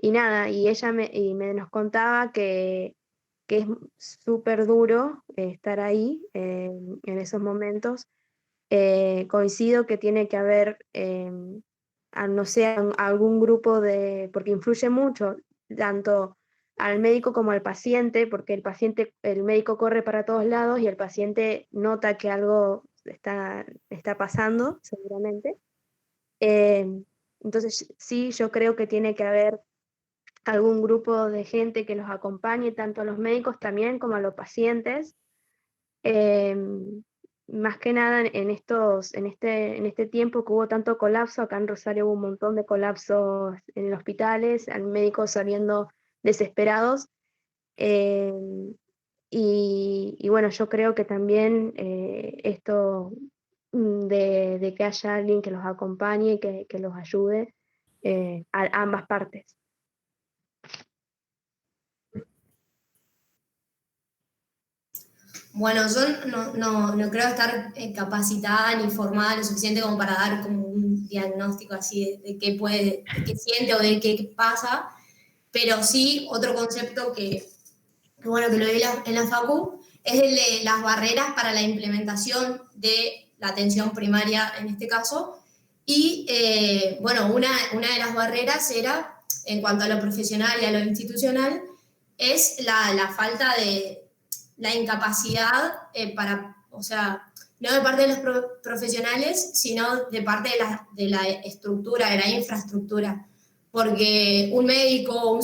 nada, y ella nos contaba que es súper duro estar ahí en esos momentos. Coincido que tiene que haber, no sé, algún grupo porque influye mucho, tanto al médico como al paciente, porque el médico corre para todos lados y el paciente nota que algo está pasando, seguramente. Entonces, sí, yo creo que tiene que haber algún grupo de gente que los acompañe, tanto a los médicos también como a los pacientes. Más que nada en este tiempo que hubo tanto colapso, acá en Rosario hubo un montón de colapsos en hospitales, médicos saliendo desesperados. Y bueno, yo creo que también esto de que haya alguien que los acompañe, que los ayude a ambas partes. Bueno, yo no creo estar capacitada ni formada lo suficiente como para dar como un diagnóstico así de qué puede, de qué siente o de qué pasa, pero sí otro concepto que bueno, que lo vi en la facu, es el de las barreras para la implementación de la atención primaria en este caso. Y bueno, una de las barreras era, en cuanto a lo profesional y a lo institucional, es la falta de la incapacidad para, o sea, no de parte de los profesionales, sino de parte de la estructura, de la infraestructura. Porque un médico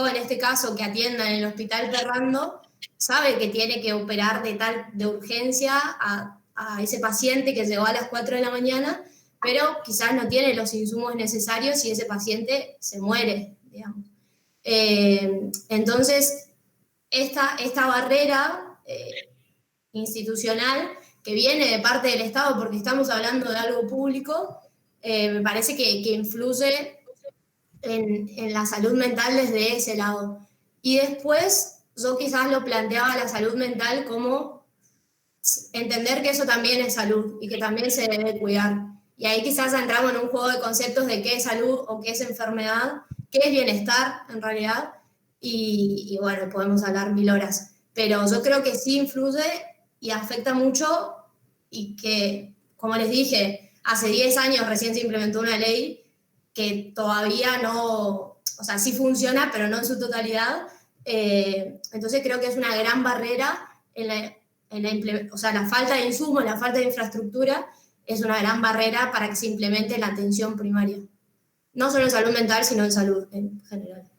en este caso que atienda en el hospital Ferrando sabe que tiene que operar de urgencia a ese paciente que llegó a las 4 de la mañana, pero quizás no tiene los insumos necesarios y ese paciente se muere, digamos. Entonces, esta barrera institucional que viene de parte del Estado, porque estamos hablando de algo público, me parece que influye en la salud mental desde ese lado. Y después yo quizás lo planteaba la salud mental como entender que eso también es salud y que también se debe cuidar. Y ahí quizás entramos en un juego de conceptos de qué es salud o qué es enfermedad, qué es bienestar en realidad, y bueno, podemos hablar 1000 horas. Pero yo creo que sí influye y afecta mucho y que, como les dije, hace 10 años recién se implementó una ley que todavía no, o sea, sí funciona, pero no en su totalidad. Entonces creo que es una gran barrera o sea, la falta de insumos, la falta de infraestructura es una gran barrera para que se implemente la atención primaria. No solo en salud mental, sino en salud en general.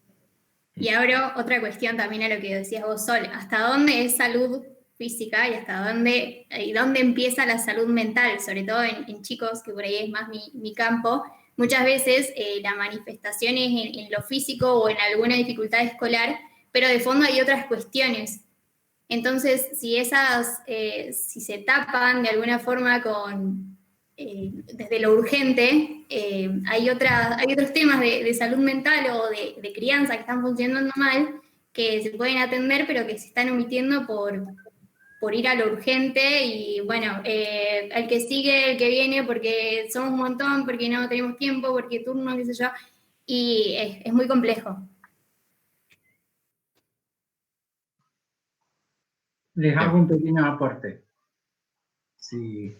Y ahora otra cuestión también a lo que decías vos, Sol, ¿hasta dónde es salud física y hasta dónde empieza la salud mental? Sobre todo en chicos, que por ahí es más mi campo. Muchas veces la manifestación es en lo físico o en alguna dificultad escolar, pero de fondo hay otras cuestiones. Entonces, si se tapan de alguna forma desde lo urgente, hay otros temas de salud mental o de crianza que están funcionando mal, que se pueden atender, pero que se están omitiendo por ir a lo urgente y bueno, el que sigue, el que viene, porque somos un montón, porque no tenemos tiempo, porque turno, qué sé yo, y es muy complejo. Les hago un pequeño aporte. Sí.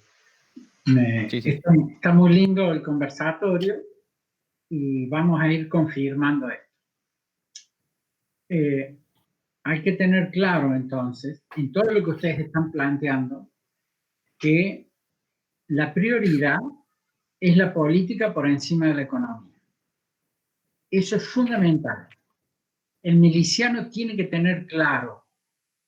Está muy lindo el conversatorio y vamos a ir confirmando esto. Hay que tener claro entonces, en todo lo que ustedes están planteando, que la prioridad es la política por encima de la economía. Eso es fundamental. El miliciano tiene que tener claro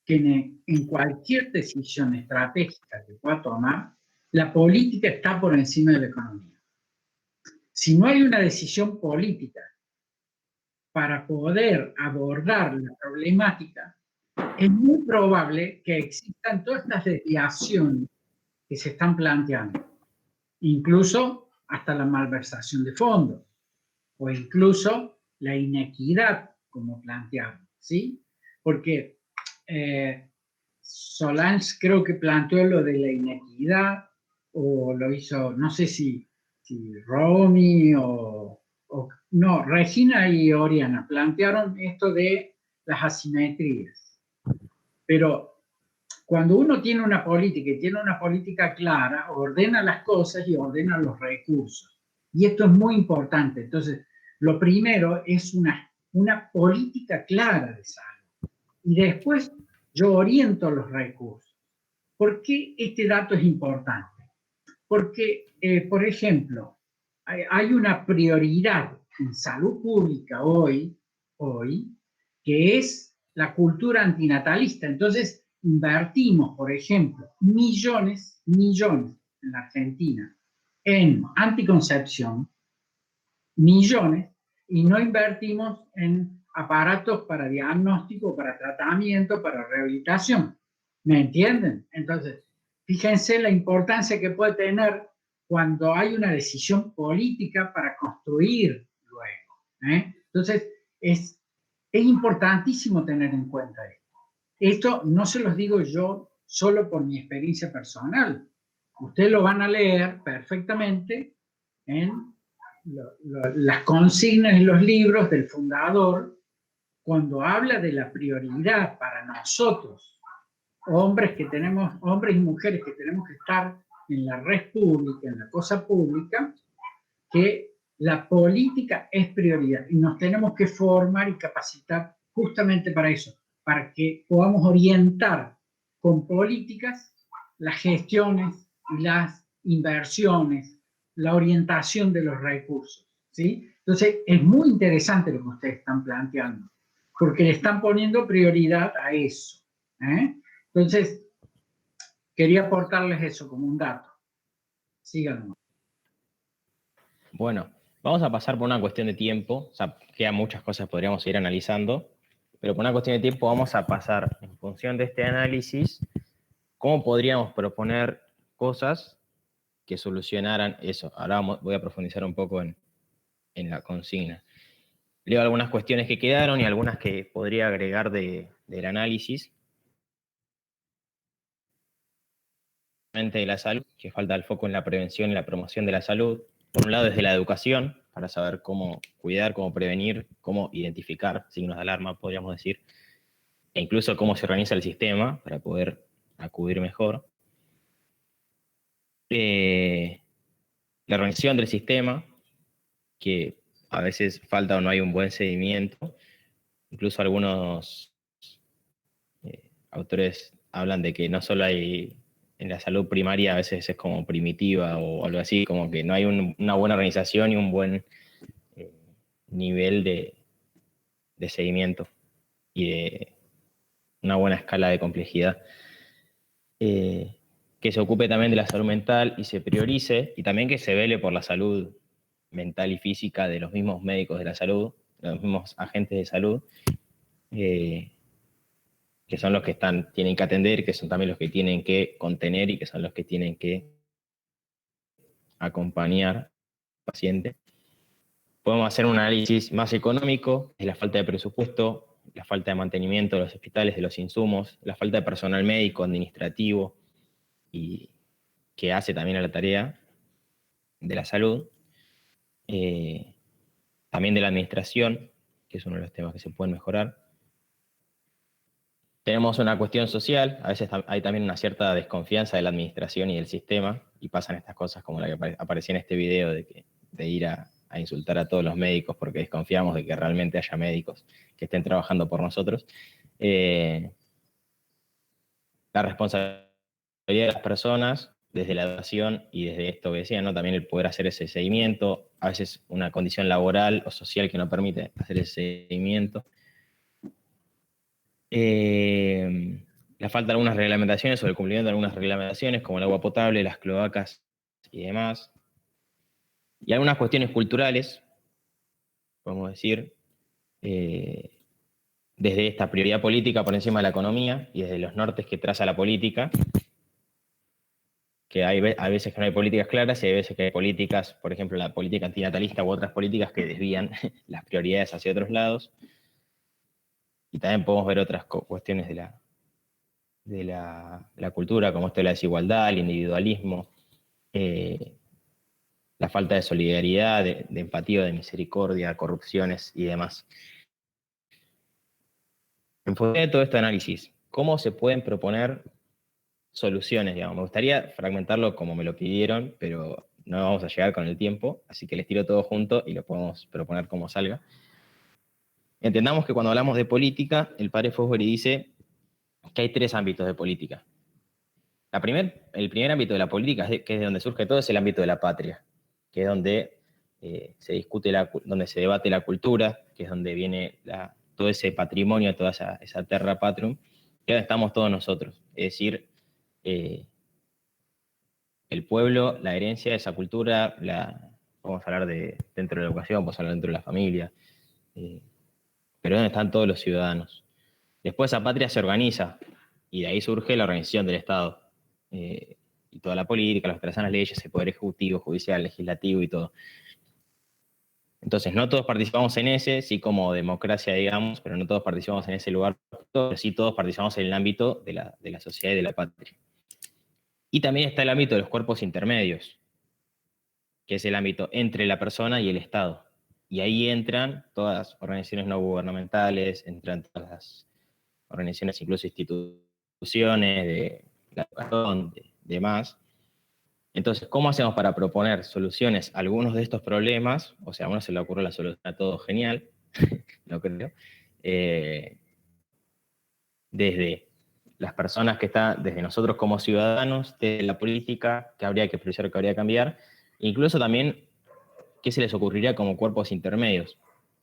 que en cualquier decisión estratégica que pueda tomar, la política está por encima de la economía. Si no hay una decisión política para poder abordar la problemática, es muy probable que existan todas estas desviaciones que se están planteando, incluso hasta la malversación de fondos, o incluso la inequidad, como planteamos, ¿sí? Porque Solange creo que planteó lo de la inequidad, o lo hizo, no sé si Romy no, Regina y Oriana plantearon esto de las asimetrías. Pero cuando uno tiene una política y tiene una política clara, ordena las cosas y ordena los recursos. Y esto es muy importante. Entonces, lo primero es una política clara de salud. Y después yo oriento los recursos. ¿Por qué este dato es importante? Porque, por ejemplo, hay una prioridad en salud pública hoy, que es la cultura antinatalista. Entonces, invertimos, por ejemplo, millones en la Argentina en anticoncepción, millones, y no invertimos en aparatos para diagnóstico, para tratamiento, para rehabilitación. ¿Me entienden? Entonces, fíjense la importancia que puede tener cuando hay una decisión política para construir luego. Entonces, es importantísimo tener en cuenta esto. Esto no se los digo yo solo por mi experiencia personal. Ustedes lo van a leer perfectamente en las consignas en los libros del fundador, cuando habla de la prioridad para nosotros, hombres y mujeres que tenemos que estar en la red pública, en la cosa pública, que la política es prioridad y nos tenemos que formar y capacitar justamente para eso, para que podamos orientar con políticas las gestiones y las inversiones, la orientación de los recursos, ¿sí? Entonces, es muy interesante lo que ustedes están planteando, porque le están poniendo prioridad a eso. Entonces, quería aportarles eso como un dato. Síganme. Bueno, vamos a pasar por una cuestión de tiempo. O sea, quedan muchas cosas que podríamos ir analizando, pero por una cuestión de tiempo vamos a pasar, en función de este análisis, cómo podríamos proponer cosas que solucionaran eso. Ahora voy a profundizar un poco en la consigna. Leo algunas cuestiones que quedaron y algunas que podría agregar del análisis. De la salud, que falta el foco en la prevención y la promoción de la salud. Por un lado, desde la educación, para saber cómo cuidar, cómo prevenir, cómo identificar signos de alarma, podríamos decir, e incluso cómo se organiza el sistema para poder acudir mejor. La organización del sistema, que a veces falta o no hay un buen seguimiento. Incluso algunos autores hablan de que no solo hay en la salud primaria, a veces es como primitiva o algo así, como que no hay una buena organización y un buen nivel de seguimiento y de una buena escala de complejidad. Que se ocupe también de la salud mental y se priorice, y también que se vele por la salud mental y física de los mismos médicos de la salud, de los mismos agentes de salud, que son los que tienen que atender, que son también los que tienen que contener y que son los que tienen que acompañar al paciente. Podemos hacer un análisis más económico, de la falta de presupuesto, la falta de mantenimiento de los hospitales, de los insumos, la falta de personal médico, administrativo, y que hace también a la tarea de la salud. También de la administración, que es uno de los temas que se pueden mejorar. Tenemos una cuestión social, a veces hay también una cierta desconfianza de la administración y del sistema, y pasan estas cosas como la que aparecía en este video, de ir a insultar a todos los médicos porque desconfiamos de que realmente haya médicos que estén trabajando por nosotros. La responsabilidad de las personas, desde la educación y desde esto que decía, ¿no? También el poder hacer ese seguimiento, a veces una condición laboral o social que no permite hacer ese seguimiento. La falta de algunas reglamentaciones o el cumplimiento de algunas reglamentaciones, como el agua potable, las cloacas y demás. Y algunas cuestiones culturales, podemos decir, desde esta prioridad política por encima de la economía y desde los nortes que traza la política, que hay veces que no hay políticas claras y hay veces que hay políticas, por ejemplo, la política antinatalista u otras políticas que desvían las prioridades hacia otros lados. Y también podemos ver otras cuestiones de la cultura, como esto de la desigualdad, el individualismo, la falta de solidaridad, de empatía, de misericordia, corrupciones y demás. En función de todo este análisis, ¿cómo se pueden proponer soluciones, digamos? Me gustaría fragmentarlo como me lo pidieron, pero no vamos a llegar con el tiempo, así que les tiro todo junto y lo podemos proponer como salga. Entendamos que cuando hablamos de política, el padre Fosbury dice que hay 3 ámbitos de política. El primer ámbito de la política, que es de donde surge todo, es el ámbito de la patria, que es donde se discute, donde se debate la cultura, que es donde viene todo ese patrimonio, toda esa terra patrum, que estamos todos nosotros. Es decir, el pueblo, la herencia de esa cultura, vamos a hablar dentro de la educación, podemos hablar dentro de la familia, pero donde están todos los ciudadanos. Después esa patria se organiza, y de ahí surge la organización del Estado. Y toda la política, las las leyes, el poder ejecutivo, judicial, legislativo y todo. Entonces, no todos participamos en ese, sí como democracia, digamos, pero no todos participamos en ese lugar, pero sí todos participamos en el ámbito de la sociedad y de la patria. Y también está el ámbito de los cuerpos intermedios, que es el ámbito entre la persona y el Estado. Y ahí entran todas las organizaciones no gubernamentales, entran todas las organizaciones, incluso instituciones de la educación, demás. Entonces, ¿cómo hacemos para proponer soluciones a algunos de estos problemas? O sea, a uno se le ocurre la solución a todo genial, no creo. Desde las personas que están, desde nosotros como ciudadanos, de la política, que habría que priorizar, que habría que cambiar, incluso también, ¿qué se les ocurriría como cuerpos intermedios?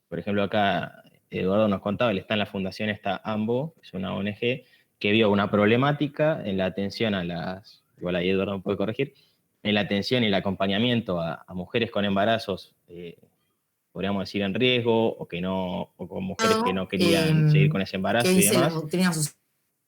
Por ejemplo, acá Eduardo nos contaba, él está en la fundación AMBO, es una ONG, que vio una problemática en la atención a las, igual ahí Eduardo me puede corregir, en la atención y el acompañamiento a mujeres con embarazos, podríamos decir en riesgo, o con mujeres que no querían seguir con ese embarazo y demás.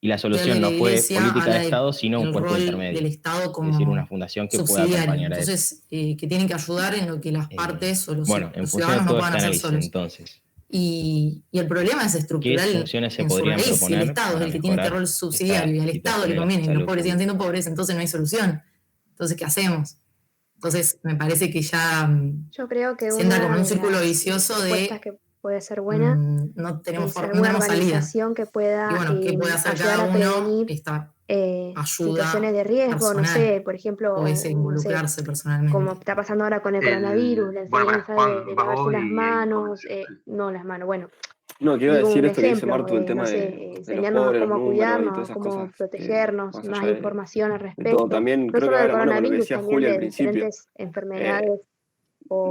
Y la solución no fue política de Estado, sino un cuerpo intermedio. Del Estado como es decir, una fundación que pueda acompañar a eso. Entonces, que tienen que ayudar en lo que las partes o los en ciudadanos no puedan hacer solos. Entonces, y el problema es estructural. ¿qué funciones se en su podrían raíz, proponer? Y el Estado es el que tiene este rol subsidiario, y al Estado le conviene, y los pobres siguen siendo pobres, entonces no hay solución. Entonces, ¿qué hacemos? Entonces, me parece que ya yo creo que se entra como un círculo vicioso de que puede ser buena, no tenemos una organización que pueda, y bueno, ¿qué puede hacer ayudar cada a uno? prevenir Esta ayuda situaciones de riesgo, personal, no sé, por ejemplo, puede involucrarse personalmente. como está pasando ahora con el coronavirus, la enseñanza de lavarse las manos, no las manos, bueno. No, quiero decir esto que dice ejemplo, Martu, el tema no sé, de enseñarnos los pobres, cómo los números y todas cuidarnos, esas cómo cosas. protegernos, más información al De respecto. todo. También No creo que solo va de del la mano con lo que coronavirus, decía también Julia al de principio. diferentes enfermedades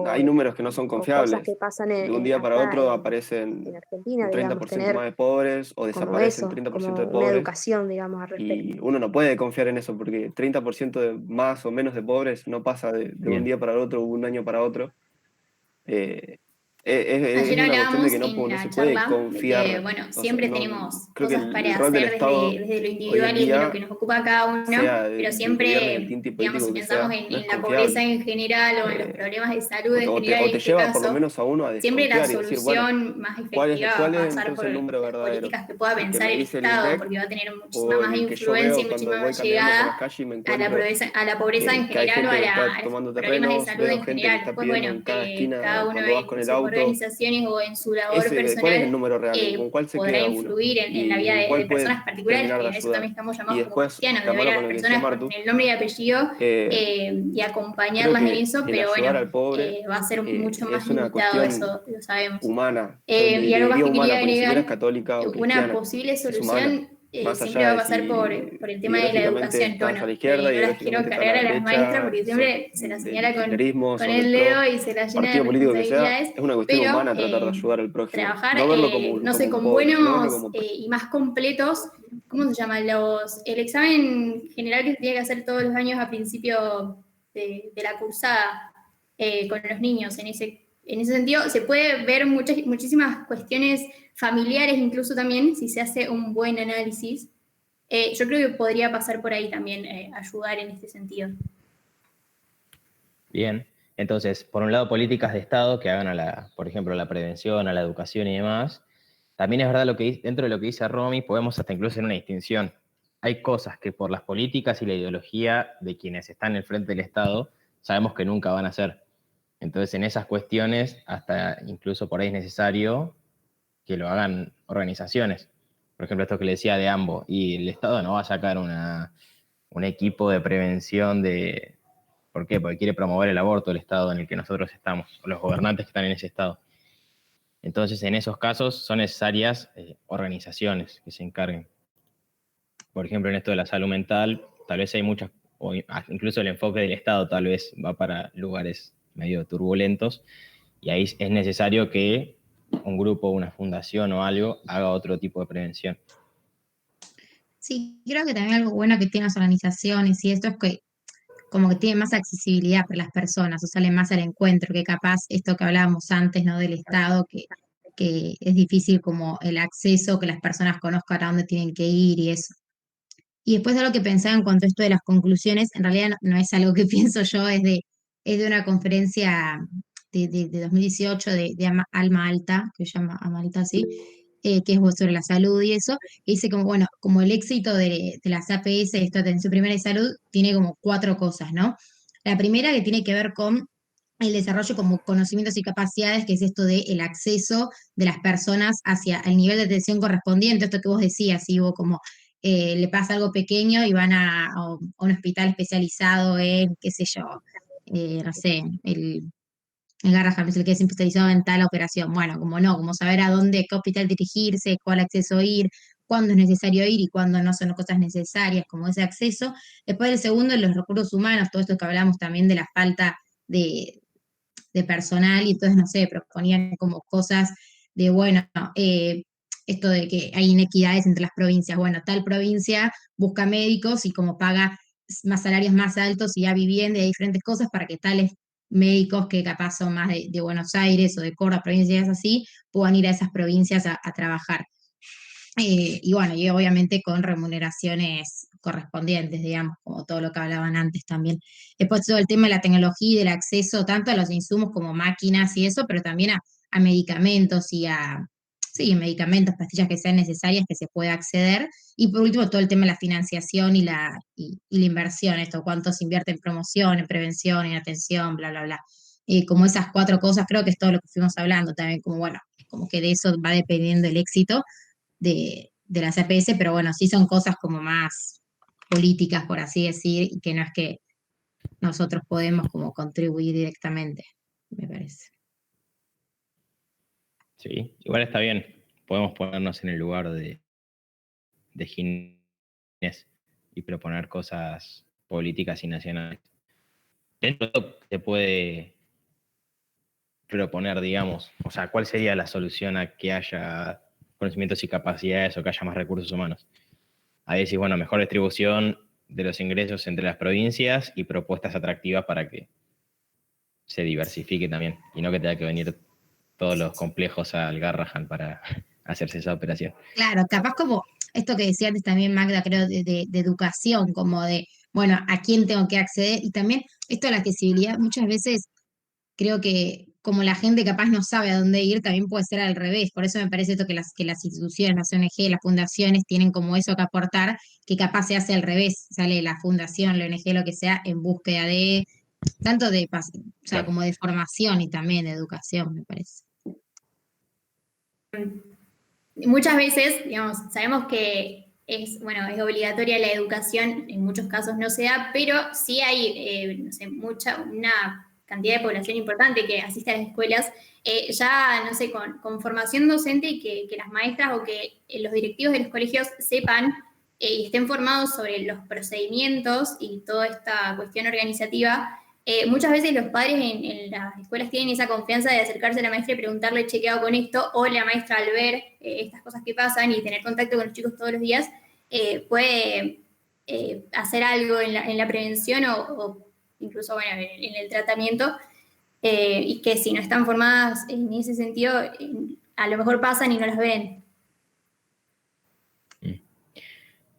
Hay números que no son o confiables. cosas que pasan De un día para acá otro en aparecen Argentina, un digamos, 30% tener más de pobres o como desaparecen eso, 30% como de una pobres. educación, digamos, al respecto. Y uno no puede confiar en eso porque 30% de más o menos de pobres no pasa de un día para el otro o un año para otro. Es Ayer una cuestión de hablábamos que no en se la puede charla confiar. de que, bueno, siempre tenemos creo que cosas para rol del hacer Estado desde lo hoy individual en y desde día, lo que nos ocupa a cada uno, sea pero del gobierno, siempre, del tinte digamos, si político que pensamos sea, en no es la confiable. pobreza en general o en los problemas de salud en O general, en te este lleva por lo caso, menos a uno a siempre la desconfiar y decir, bueno, solución más ¿cuál efectiva va es a pasar entonces por el número las verdadero? políticas que pueda ¿El que pensar me el dice el Estado, INDEC porque va a tener muchísima o más el que yo influencia veo y cuando muchísima voy más caminando por la llegada calle y me a encuentro la pobreza en que hay general o gente que a está los tomando problemas de terrenos, salud veo en gente que general? está Pues pidiendo bueno, en cada que esquina cada uno cuando vas con en el sus auto. organizaciones o en su labor ¿Cuál es el personal número real? ¿Con cuál se podrá queda uno? influir en la vida ¿Y de cuál puede personas particulares, terminar que de a eso ayudar? también estamos Y llamados como después, cristianos, de de ver mano a con las lo que decía personas Martu, con el nombre y apellido y creo acompañarlas en que eso, el pero ayudar bueno, al pobre va a ser mucho más es una limitado, cuestión eso lo sabemos. humana, Y algo más que humana, quería porque ni siquiera es agregar, católica o una cristiana, posible es humana. solución Más siempre allá va a de pasar por el tema de la ideológicamente educación. estás Bueno, a la izquierda, no las quiero ideológicamente estás a cargar la a las maestras derecha, porque siempre se las señala del kirchnerismo, con sos el del dedo PRO, y se las llena de partido político que sea, responsabilidades, es una cuestión pero humana tratar de ayudar al prójimo. trabajar, No verlo como, no sé, como un con pobre, no verlo buenos como y más completos, ¿cómo se llama? El examen general que se tiene que hacer todos los años a principio de la cursada con los niños. En ese sentido, se puede ver muchísimas cuestiones familiares, incluso también, si se hace un buen análisis. Yo creo que podría pasar por ahí también, ayudar en este sentido. Bien, entonces, por un lado, políticas de Estado que hagan por ejemplo, la prevención, a la educación y demás. También es verdad dentro de lo que dice Romy, podemos hasta incluso hacer una distinción. Hay cosas que por las políticas y la ideología de quienes están en el frente del Estado, sabemos que nunca van a hacer. Entonces, en esas cuestiones, hasta incluso por ahí es necesario que lo hagan organizaciones. Por ejemplo, esto que le decía de AMBO, y el Estado no va a sacar un equipo de prevención de... ¿Por qué? Porque quiere promover el aborto, el Estado en el que nosotros estamos, o los gobernantes que están en ese Estado. Entonces, en esos casos son necesarias organizaciones que se encarguen. Por ejemplo, en esto de la salud mental, tal vez hay muchas, o incluso el enfoque del Estado tal vez va para lugares medio turbulentos, y ahí es necesario que un grupo, una fundación o algo haga otro tipo de prevención. Sí, creo que también algo bueno que tienen las organizaciones y esto es que como que tiene más accesibilidad para las personas, o sale más al encuentro, que capaz esto que hablábamos antes, ¿no? Del Estado, que es difícil como el acceso, que las personas conozcan a dónde tienen que ir y eso. Y después de lo que pensaba en cuanto a esto de las conclusiones, en realidad no es algo que pienso yo, es de una conferencia de 2018 de Alma Alta, que se llama Alma Alta, sí, que es sobre la salud y eso, y dice como, bueno, como el éxito de las APS, esto de atención primaria de salud, tiene como 4 cosas, ¿no? La primera que tiene que ver con el desarrollo como conocimientos y capacidades, que es esto de el acceso de las personas hacia el nivel de atención correspondiente, esto que vos decías, si hubo como le pasa algo pequeño y van a un hospital especializado en, qué sé yo, no sé, el Garrahan es el que es especializado en tal operación. Bueno, como no, como saber a dónde, qué hospital dirigirse, cuál acceso ir, cuándo es necesario ir y cuándo no son cosas necesarias, como ese acceso. Después el segundo, los recursos humanos, todo esto que hablamos también de la falta de personal, y entonces, no sé, proponían como cosas de, bueno, esto de que hay inequidades entre las provincias. Bueno, tal provincia busca médicos y como paga más salarios más altos y da vivienda y hay diferentes cosas para que tales médicos que capaz son más de Buenos Aires o de Córdoba, provincias así, puedan ir a esas provincias a trabajar. Y bueno, y obviamente con remuneraciones correspondientes, digamos, como todo lo que hablaban antes también. Después todo el tema de la tecnología y del acceso tanto a los insumos como máquinas y eso, pero también a medicamentos y sí, medicamentos, pastillas que sean necesarias que se pueda acceder. Y por último, todo el tema de la financiación y la inversión, esto, cuánto se invierte en promoción, en prevención, en atención, bla, bla, bla. Como esas 4 cosas, creo que es todo lo que fuimos hablando también, como bueno, como que de eso va dependiendo el éxito de las APS, pero bueno, sí son cosas como más políticas, por así decir, y que no es que nosotros podemos como contribuir directamente, me parece. Sí, igual está bien. Podemos ponernos en el lugar de Ginés y proponer cosas políticas y nacionales. Dentro de todo se puede proponer, digamos, o sea, ¿cuál sería la solución a que haya conocimientos y capacidades o que haya más recursos humanos? Ahí decís, bueno, mejor distribución de los ingresos entre las provincias y propuestas atractivas para que se diversifique también y no que tenga que venir todos los complejos al Garrahan para hacerse esa operación. Claro, capaz como esto que decía antes también Magda, creo, de educación, como de, bueno, a quién tengo que acceder, y también esto de la accesibilidad, muchas veces creo que como la gente capaz no sabe a dónde ir, también puede ser al revés. Por eso me parece esto que las instituciones, las ONG, las fundaciones tienen como eso que aportar, que capaz se hace al revés. Sale la fundación, la ONG, lo que sea, en búsqueda de, tanto de, o sea, como de formación y también de educación, me parece. Muchas veces, digamos, sabemos que es obligatoria la educación, en muchos casos no se da, pero sí hay, no sé, una cantidad de población importante que asiste a las escuelas, ya, no sé, con formación docente y que las maestras o que los directivos de los colegios sepan y estén formados sobre los procedimientos y toda esta cuestión organizativa. Muchas veces los padres en las escuelas tienen esa confianza de acercarse a la maestra y preguntarle, che, ¿qué hago con esto? O la maestra, al ver estas cosas que pasan y tener contacto con los chicos todos los días, puede hacer algo en la prevención o incluso en el tratamiento, y que si no están formadas en ese sentido, a lo mejor pasan y no las ven.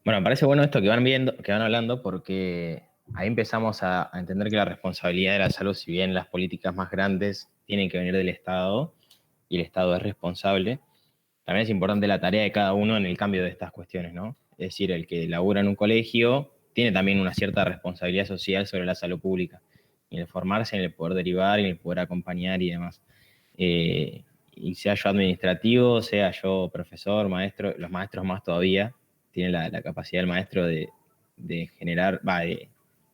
Bueno, me parece bueno esto que van hablando, porque ahí empezamos a entender que la responsabilidad de la salud, si bien las políticas más grandes tienen que venir del Estado, y el Estado es responsable, también es importante la tarea de cada uno en el cambio de estas cuestiones, ¿no? Es decir, el que labura en un colegio tiene también una cierta responsabilidad social sobre la salud pública, y en el formarse, en el poder derivar, y en el poder acompañar y demás. Y sea yo administrativo, sea yo profesor, maestro, los maestros más todavía, tienen la capacidad del maestro de generar, de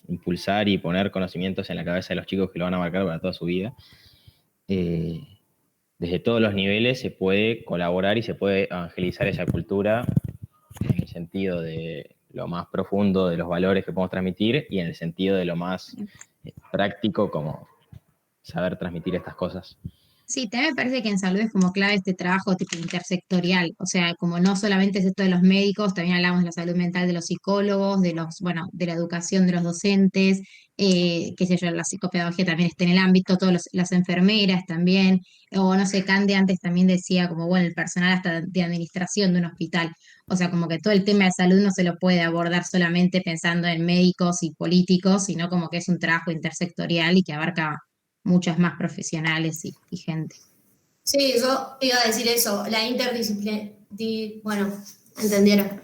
impulsar y poner conocimientos en la cabeza de los chicos que lo van a marcar para toda su vida. Desde todos los niveles se puede colaborar y se puede evangelizar esa cultura en el sentido de lo más profundo de los valores que podemos transmitir y en el sentido de lo más práctico, como saber transmitir estas cosas. Sí, también me parece que en salud es como clave este trabajo tipo intersectorial, o sea, como no solamente es esto de los médicos, también hablamos de la salud mental de los psicólogos, de los, bueno, de la educación de los docentes, qué sé yo, la psicopedagogía también está en el ámbito, las enfermeras también, o no sé, Candy antes también decía como, bueno, el personal hasta de administración de un hospital, o sea, como que todo el tema de salud no se lo puede abordar solamente pensando en médicos y políticos, sino como que es un trabajo intersectorial y que abarca muchas más profesionales y gente. Sí, yo iba a decir eso, la interdisciplina, bueno, entendieron.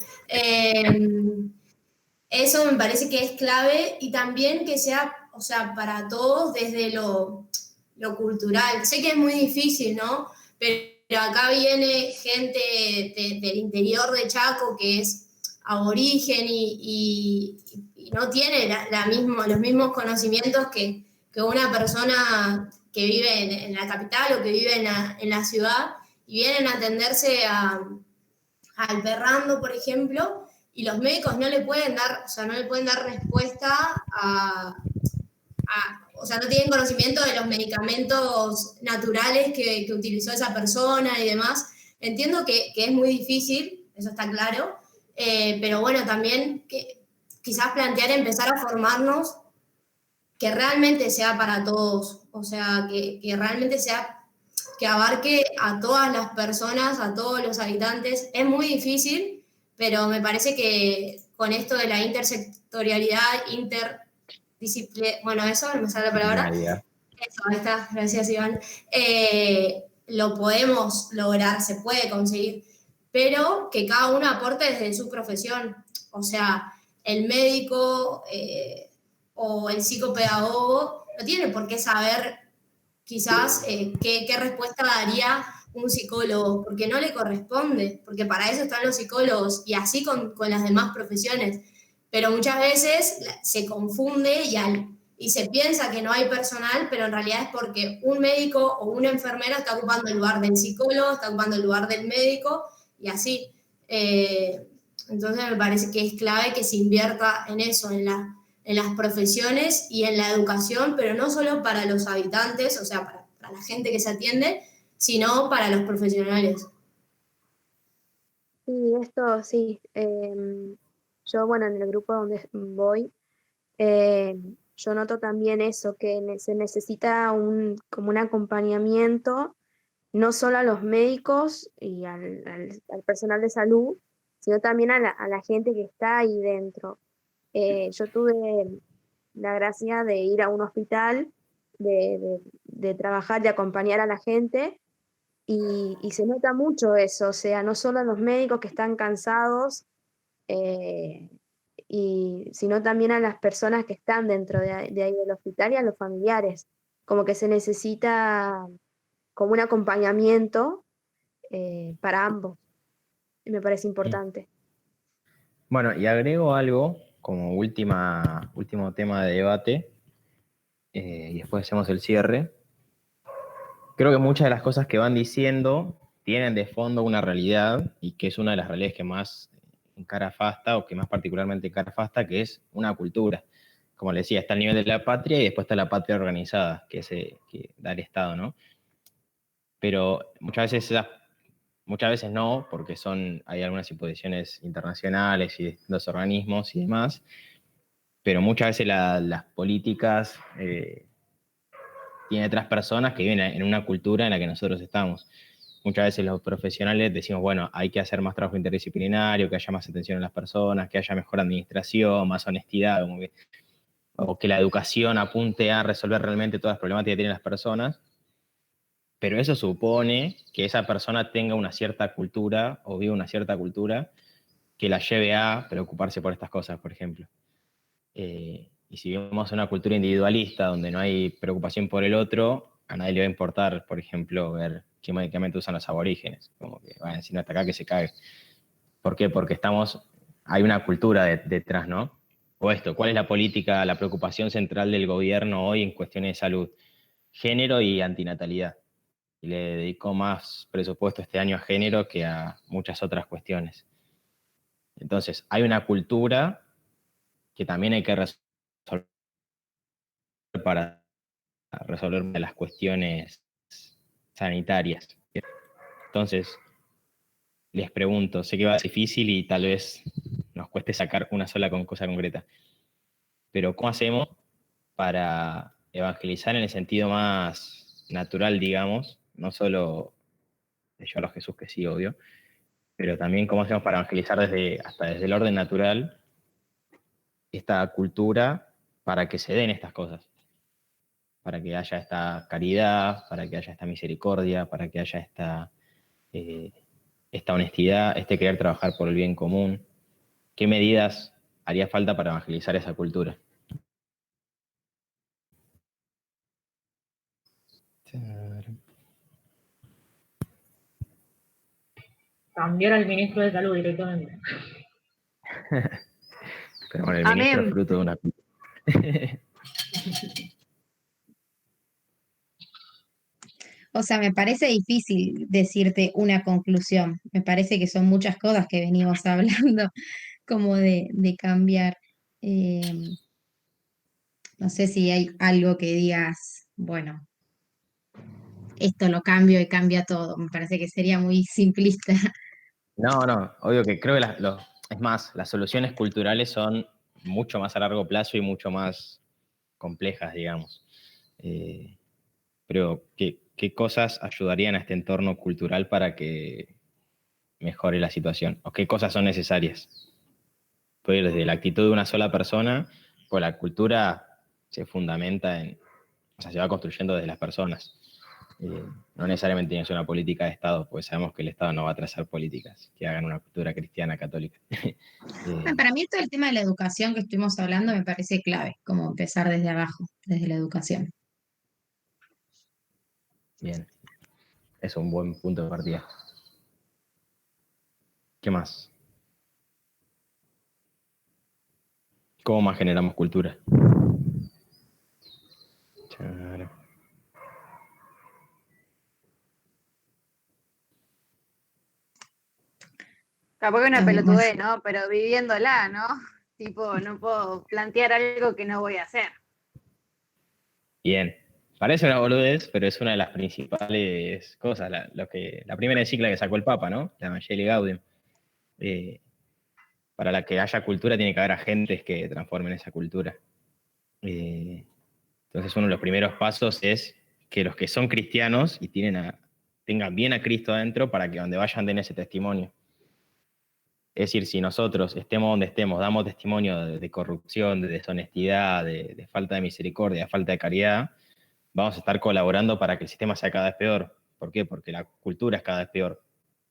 Eso me parece que es clave y también que sea, o sea, para todos desde lo cultural. Sé que es muy difícil, ¿no? Pero acá viene gente del interior de Chaco que es aborigen y no tiene los mismos conocimientos que una persona que vive en la capital o que vive en la ciudad y vienen a atenderse al Perrando, por ejemplo, y los médicos no le pueden dar, o sea, no le pueden dar respuesta o sea, no tienen conocimiento de los medicamentos naturales que utilizó esa persona y demás. Entiendo que es muy difícil, eso está claro, pero bueno, también quizás plantear empezar a formarnos que realmente sea para todos, o sea, que realmente sea, que abarque a todas las personas, a todos los habitantes. Es muy difícil, pero me parece que con esto de la intersectorialidad, bueno, eso, no me sale la palabra. Eso, ahí está, gracias Iván. Lo podemos lograr, se puede conseguir, pero que cada uno aporte desde su profesión. O sea, el médico o el psicopedagogo no tiene por qué saber quizás qué respuesta daría un psicólogo, porque no le corresponde, porque para eso están los psicólogos y así con las demás profesiones. Pero muchas veces se confunde y se piensa que no hay personal, pero en realidad es porque un médico o una enfermera está ocupando el lugar del psicólogo, está ocupando el lugar del médico y así. Entonces me parece que es clave que se invierta en eso, en las profesiones y en la educación, pero no solo para los habitantes, o sea, para la gente que se atiende, sino para los profesionales. Sí, esto sí. Yo, bueno, en el grupo donde voy, yo noto también eso, que se necesita como un acompañamiento, no solo a los médicos y al personal de salud, sino también a la gente que está ahí dentro. Yo tuve la gracia de ir a un hospital, de trabajar, de acompañar a la gente, y se nota mucho eso, o sea, no solo los médicos que están cansados, sino también a las personas que están dentro de ahí del hospital y a los familiares, como que se necesita como un acompañamiento para ambos, y me parece importante. Bueno, y agrego algo como último tema de debate, y después hacemos el cierre. Creo que muchas de las cosas que van diciendo tienen de fondo una realidad, y que es una de las realidades que más encara Fasta, o que más particularmente encara Fasta, que es una cultura. Como le decía, está el nivel de la patria y después está la patria organizada, que da el Estado, ¿no? Pero muchas veces no, porque hay algunas imposiciones internacionales y de distintos organismos y demás, pero muchas veces las políticas tienen otras personas que viven en una cultura en la que nosotros estamos. Muchas veces los profesionales decimos, bueno, hay que hacer más trabajo interdisciplinario, que haya más atención a las personas, que haya mejor administración, más honestidad, o que la educación apunte a resolver realmente todas las problemáticas que tienen las personas. Pero eso supone que esa persona tenga una cierta cultura o viva una cierta cultura que la lleve a preocuparse por estas cosas, por ejemplo. Y si vivimos en una cultura individualista donde no hay preocupación por el otro, a nadie le va a importar, por ejemplo, ver qué medicamento usan los aborígenes. Como que van a decir, no, hasta acá que se cague. ¿Por qué? Porque hay una cultura detrás, ¿no? O esto, ¿cuál es la política, la preocupación central del gobierno hoy en cuestiones de salud? Género y antinatalidad. Y le dedicó más presupuesto este año a género que a muchas otras cuestiones. Entonces, hay una cultura que también hay que resolver para resolver las cuestiones sanitarias. Entonces, les pregunto, sé que va a ser difícil y tal vez nos cueste sacar una sola cosa concreta, pero ¿cómo hacemos para evangelizar en el sentido más natural, digamos, no solo de llevar a Jesús, que sí, obvio, pero también cómo hacemos para evangelizar hasta desde el orden natural esta cultura para que se den estas cosas, para que haya esta caridad, para que haya esta misericordia, para que haya esta honestidad, este querer trabajar por el bien común? ¿Qué medidas haría falta para evangelizar esa cultura? Cambiar al ministro de salud directamente. Pero bueno, el ministro es fruto de una... O sea, me parece difícil decirte una conclusión. Me parece que son muchas cosas que venimos hablando como de cambiar. Eh, no sé si hay algo que digas, bueno, esto lo cambio y cambia todo. Me parece que sería muy simplista. No, obvio que creo que es más, las soluciones culturales son mucho más a largo plazo y mucho más complejas, digamos. Pero, ¿qué cosas ayudarían a este entorno cultural para que mejore la situación? ¿O qué cosas son necesarias? Puede ir desde la actitud de una sola persona, pues la cultura se fundamenta se va construyendo desde las personas. No necesariamente tiene que ser una política de Estado, porque sabemos que el Estado no va a trazar políticas que hagan una cultura cristiana católica. Para mí todo el tema de la educación que estuvimos hablando me parece clave, como empezar desde abajo, desde la educación. Bien, es un buen punto de partida. ¿Qué más? ¿Cómo más generamos cultura? Capaz que una pelotudez, ¿no? Pero viviéndola, ¿no? Tipo, no puedo plantear algo que no voy a hacer. Bien, parece una boludez, pero es una de las principales cosas, la primera encíclica que sacó el Papa, ¿no? La Evangelii Gaudium. Para la que haya cultura tiene que haber agentes que transformen esa cultura. Entonces uno de los primeros pasos es que los que son cristianos y tengan bien a Cristo adentro para que donde vayan den ese testimonio. Es decir, si nosotros estemos donde estemos, damos testimonio de corrupción, de deshonestidad, de falta de misericordia, de falta de caridad, vamos a estar colaborando para que el sistema sea cada vez peor. ¿Por qué? Porque la cultura es cada vez peor.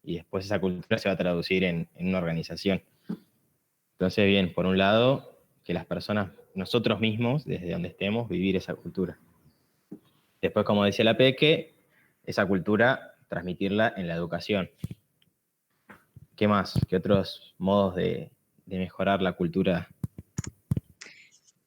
Y después esa cultura se va a traducir en una organización. Entonces, bien, por un lado, que las personas, nosotros mismos, desde donde estemos, vivir esa cultura. Después, como decía la Peque, esa cultura, transmitirla en la educación. ¿Qué más? ¿Qué otros modos de mejorar la cultura?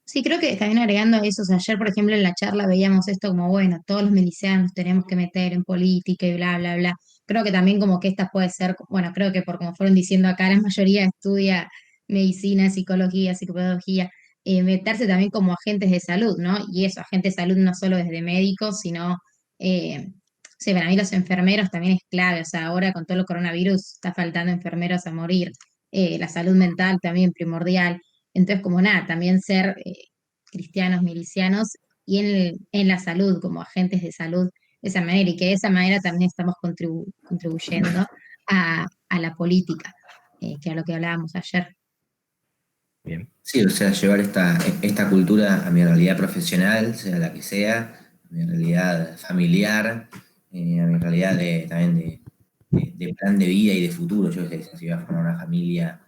Sí, creo que también agregando eso, o sea, ayer, por ejemplo, en la charla veíamos esto como, bueno, todos los milicianos tenemos que meter en política y bla, bla, bla. Creo que también como que esta puede ser, bueno, creo que por como fueron diciendo acá, la mayoría estudia medicina, psicología, psicopedagogía, meterse también como agentes de salud, ¿no? Y eso, agentes de salud no solo desde médicos, sino, sí, para mí los enfermeros también es clave, o sea, ahora con todo el coronavirus está faltando enfermeros a morir, la salud mental también primordial. Entonces, como nada, también ser cristianos, milicianos y en la salud, como agentes de salud, de esa manera, y que de esa manera también estamos contribuyendo a la política, que es lo que hablábamos ayer. Bien. Sí, o sea, llevar esta cultura a mi realidad profesional, sea la que sea, a mi realidad familiar, a mi realidad también de plan de vida y de futuro. Yo sé, si voy a formar una familia,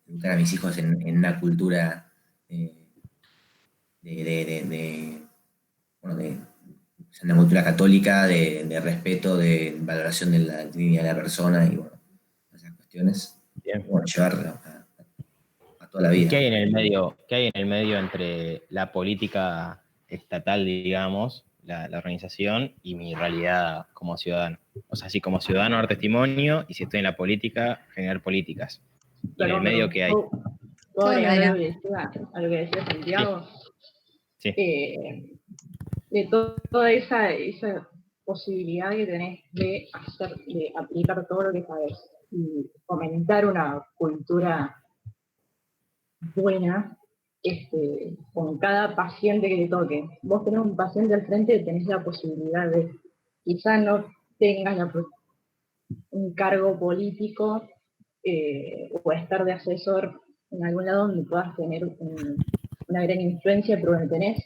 educar a mis hijos en una cultura una cultura católica, de respeto, de valoración de la dignidad de la persona y bueno, esas cuestiones. Bien. Bueno, llevarlo a toda la vida. ¿Qué hay en el medio entre la política estatal, digamos, la organización, y mi realidad como ciudadano? O sea, si como ciudadano dar testimonio, y si estoy en la política, generar políticas. ¿Y en el medio qué hay? ¿Puedo agregar a lo que decía Santiago? Sí. de toda esa posibilidad que tenés de aplicar todo lo que sabes y fomentar una cultura buena con cada paciente que te toque. Vos tenés un paciente al frente y tenés la posibilidad de, quizás no tengas un cargo político o estar de asesor en algún lado donde puedas tener una gran influencia, pero donde tenés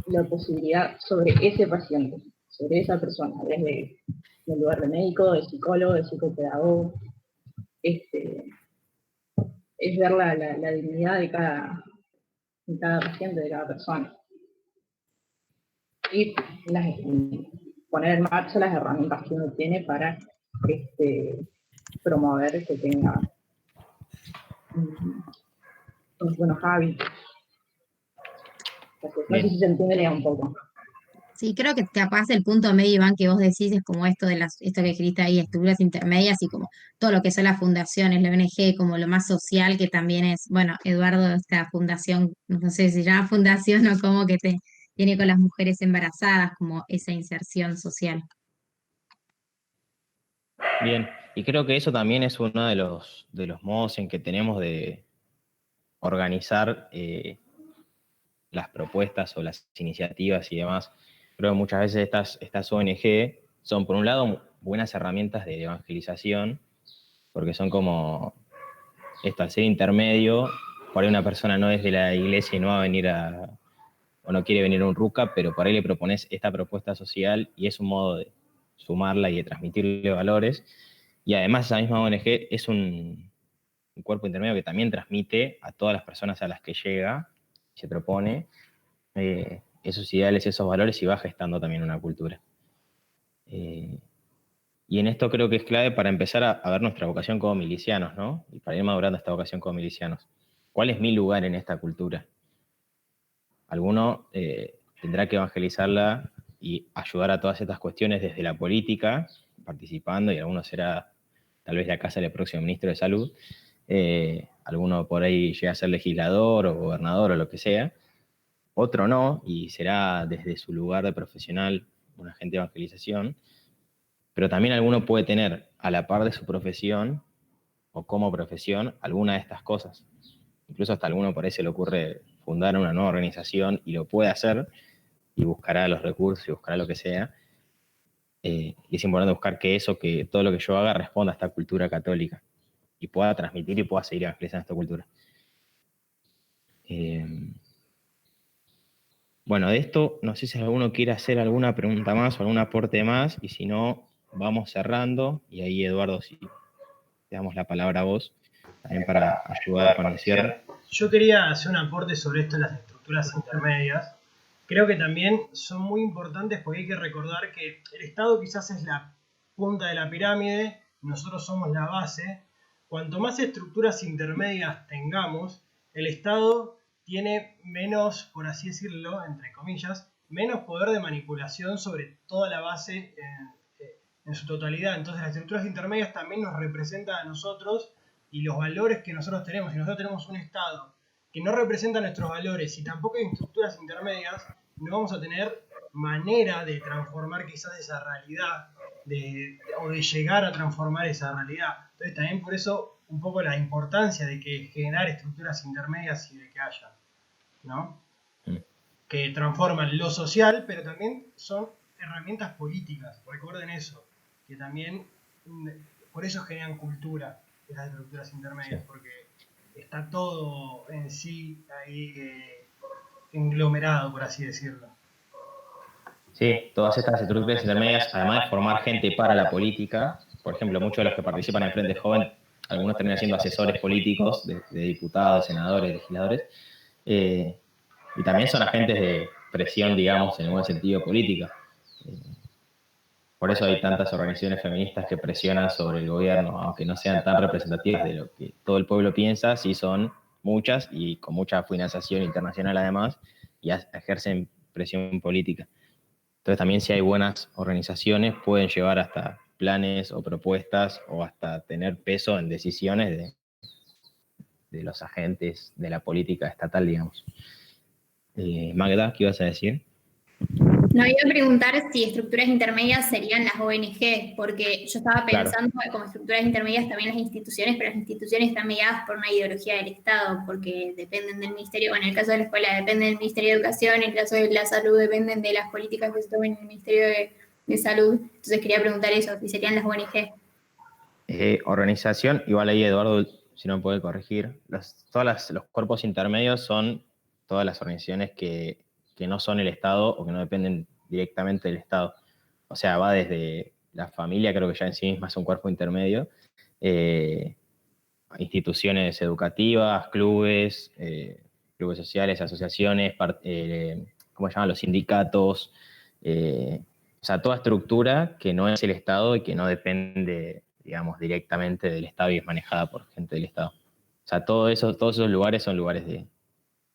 la posibilidad sobre ese paciente, sobre esa persona, desde el lugar de médico, de psicólogo, de psicopedagogo, es ver la dignidad de cada paciente, de cada persona. Y poner en marcha las herramientas que uno tiene para promover que tenga unos buenos hábitos. No sé si se entiende un poco. Sí, creo que capaz el punto medio, Iván, que vos decís es como esto esto que escribiste ahí, estructuras intermedias y como todo lo que son las fundaciones, la ONG, como lo más social que también es, bueno, Eduardo, esta fundación, no sé si se llama fundación o como que tiene con las mujeres embarazadas, como esa inserción social. Bien, y creo que eso también es uno de los modos en que tenemos de organizar las propuestas o las iniciativas y demás. Creo que muchas veces estas ONG son, por un lado, buenas herramientas de evangelización, porque son como esto, al ser intermedio, por ahí una persona no es de la iglesia y no va a venir o no quiere venir a un RUCA, pero por ahí le propones esta propuesta social y es un modo de sumarla y de transmitirle valores. Y además esa misma ONG es un cuerpo intermedio que también transmite a todas las personas a las que llega, se propone esos ideales, esos valores y va gestando también una cultura. Y en esto creo que es clave para empezar a ver nuestra vocación como milicianos, ¿no? Y para ir madurando esta vocación como milicianos. ¿Cuál es mi lugar en esta cultura? Alguno tendrá que evangelizarla y ayudar a todas estas cuestiones desde la política, participando, y alguno será tal vez de acá sale el próximo ministro de Salud, alguno por ahí llega a ser legislador o gobernador o lo que sea, otro no, y será desde su lugar de profesional un agente de evangelización, pero también alguno puede tener a la par de su profesión o como profesión alguna de estas cosas. Incluso hasta alguno por ahí se le ocurre fundar una nueva organización y lo puede hacer y buscará los recursos y buscará lo que sea. Y es importante buscar que todo lo que yo haga responda a esta cultura católica y pueda transmitir y pueda seguir evangelizando esta cultura. Bueno, de esto no sé si alguno quiere hacer alguna pregunta más o algún aporte más, y si no, vamos cerrando, y ahí Eduardo, si te damos la palabra a vos, también para ayudar con el cierre. Yo quería hacer un aporte sobre esto de las estructuras intermedias. Creo que también son muy importantes porque hay que recordar que el Estado quizás es la punta de la pirámide, nosotros somos la base. Cuanto más estructuras intermedias tengamos, el Estado tiene menos, por así decirlo, entre comillas, menos poder de manipulación sobre toda la base en su totalidad. Entonces las estructuras intermedias también nos representan a nosotros y los valores que nosotros tenemos. Si nosotros tenemos un Estado que no representa nuestros valores y tampoco hay estructuras intermedias, no vamos a tener manera de transformar quizás esa realidad o de llegar a transformar esa realidad. Entonces también por eso un poco la importancia de que generar estructuras intermedias y de que haya, ¿no? Que transforman lo social, pero también son herramientas políticas. Recuerden eso, que también por eso generan cultura esas estructuras intermedias, porque está todo en sí ahí englomerado, por así decirlo. Sí, todas estas estructuras intermedias, además de formar gente para la política, por ejemplo, muchos de los que participan en Frente Joven, algunos terminan siendo asesores políticos de diputados, senadores, legisladores, y también son agentes de presión, digamos, en un buen sentido política. Por eso hay tantas organizaciones feministas que presionan sobre el gobierno, aunque no sean tan representativas de lo que todo el pueblo piensa, sí son muchas y con mucha financiación internacional además, y ejercen presión política. Entonces también si hay buenas organizaciones pueden llevar hasta planes o propuestas o hasta tener peso en decisiones de los agentes de la política estatal, digamos. Magda, ¿qué ibas a decir? No, iba a preguntar si estructuras intermedias serían las ONG, porque yo estaba pensando como estructuras intermedias también las instituciones, pero las instituciones están mediadas por una ideología del Estado, porque dependen del Ministerio, bueno, en el caso de la escuela dependen del Ministerio de Educación, en el caso de la salud dependen de las políticas que se tomen en el Ministerio de Salud. Entonces quería preguntar eso, si serían las ONG. Organización, igual ahí Eduardo, si no me puede corregir, los cuerpos intermedios son todas las organizaciones que no son el Estado o que no dependen directamente del Estado. O sea, va desde la familia, creo que ya en sí misma es un cuerpo intermedio, instituciones educativas, clubes sociales, asociaciones, ¿cómo se llaman? Los sindicatos, o sea, toda estructura que no es el Estado y que no depende, digamos, directamente del Estado y es manejada por gente del Estado. O sea, todos esos lugares son lugares de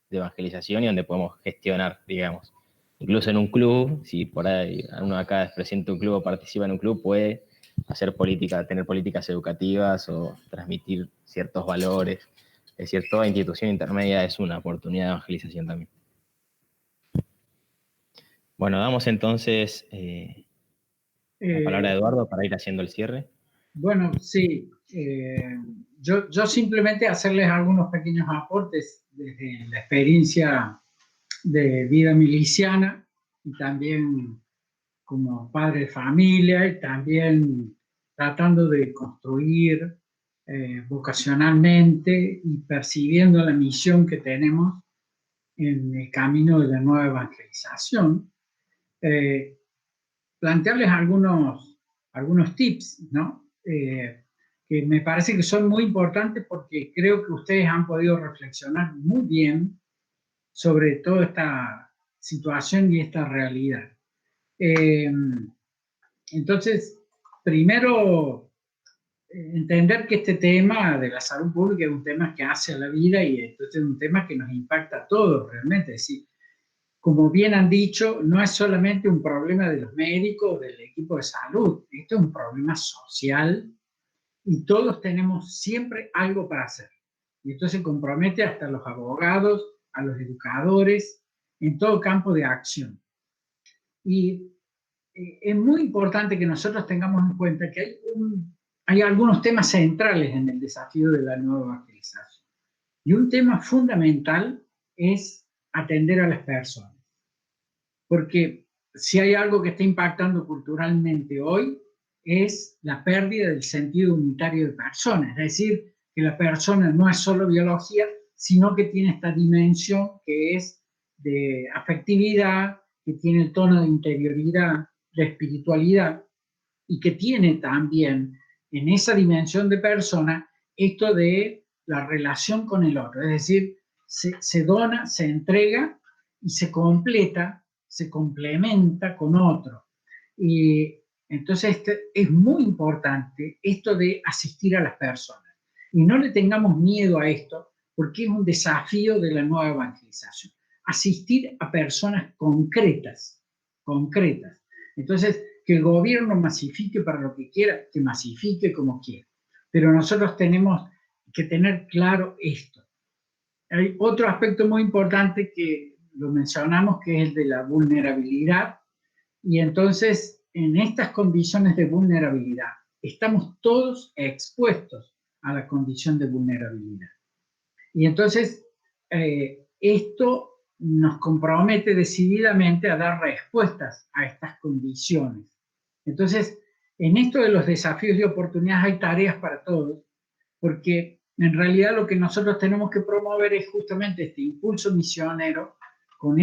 evangelización y donde podemos gestionar, digamos. Incluso en un club, si por ahí uno acá es presidente de un club o participa en un club, puede hacer tener políticas educativas o transmitir ciertos valores. Es decir, toda institución intermedia es una oportunidad de evangelización también. Bueno, damos entonces la palabra a Eduardo para ir haciendo el cierre. Bueno, sí. Yo simplemente hacerles algunos pequeños aportes desde la experiencia de vida miliciana y también como padre de familia y también tratando de construir vocacionalmente y percibiendo la misión que tenemos en el camino de la nueva evangelización. Plantearles algunos tips, ¿no? Que me parece que son muy importantes porque creo que ustedes han podido reflexionar muy bien sobre toda esta situación y esta realidad. Entonces, primero, entender que este tema de la salud pública es un tema que hace a la vida y entonces es un tema que nos impacta a todos realmente. Es decir, como bien han dicho, no es solamente un problema de los médicos o del equipo de salud, esto es un problema social y todos tenemos siempre algo para hacer. Y esto se compromete hasta a los abogados, a los educadores, en todo campo de acción. Y es muy importante que nosotros tengamos en cuenta que hay algunos temas centrales en el desafío de la nueva evangelización. Y un tema fundamental es atender a las personas. Porque si hay algo que está impactando culturalmente hoy, es la pérdida del sentido unitario de persona. Es decir, que la persona no es solo biología, sino que tiene esta dimensión que es de afectividad, que tiene el tono de interioridad, de espiritualidad, y que tiene también en esa dimensión de persona esto de la relación con el otro. Es decir, se dona, se entrega y se completa, se complementa con otro. Y entonces es muy importante esto de asistir a las personas. Y no le tengamos miedo a esto, porque es un desafío de la nueva evangelización. Asistir a personas concretas. Entonces, que el gobierno masifique para lo que quiera, que masifique como quiera. Pero nosotros tenemos que tener claro esto. Hay otro aspecto muy importante que lo mencionamos, que es el de la vulnerabilidad. Y entonces, en estas condiciones de vulnerabilidad, estamos todos expuestos a la condición de vulnerabilidad. Y entonces, esto nos compromete decididamente a dar respuestas a estas condiciones. Entonces, en esto de los desafíos y oportunidades hay tareas para todos, porque en realidad lo que nosotros tenemos que promover es justamente este impulso misionero con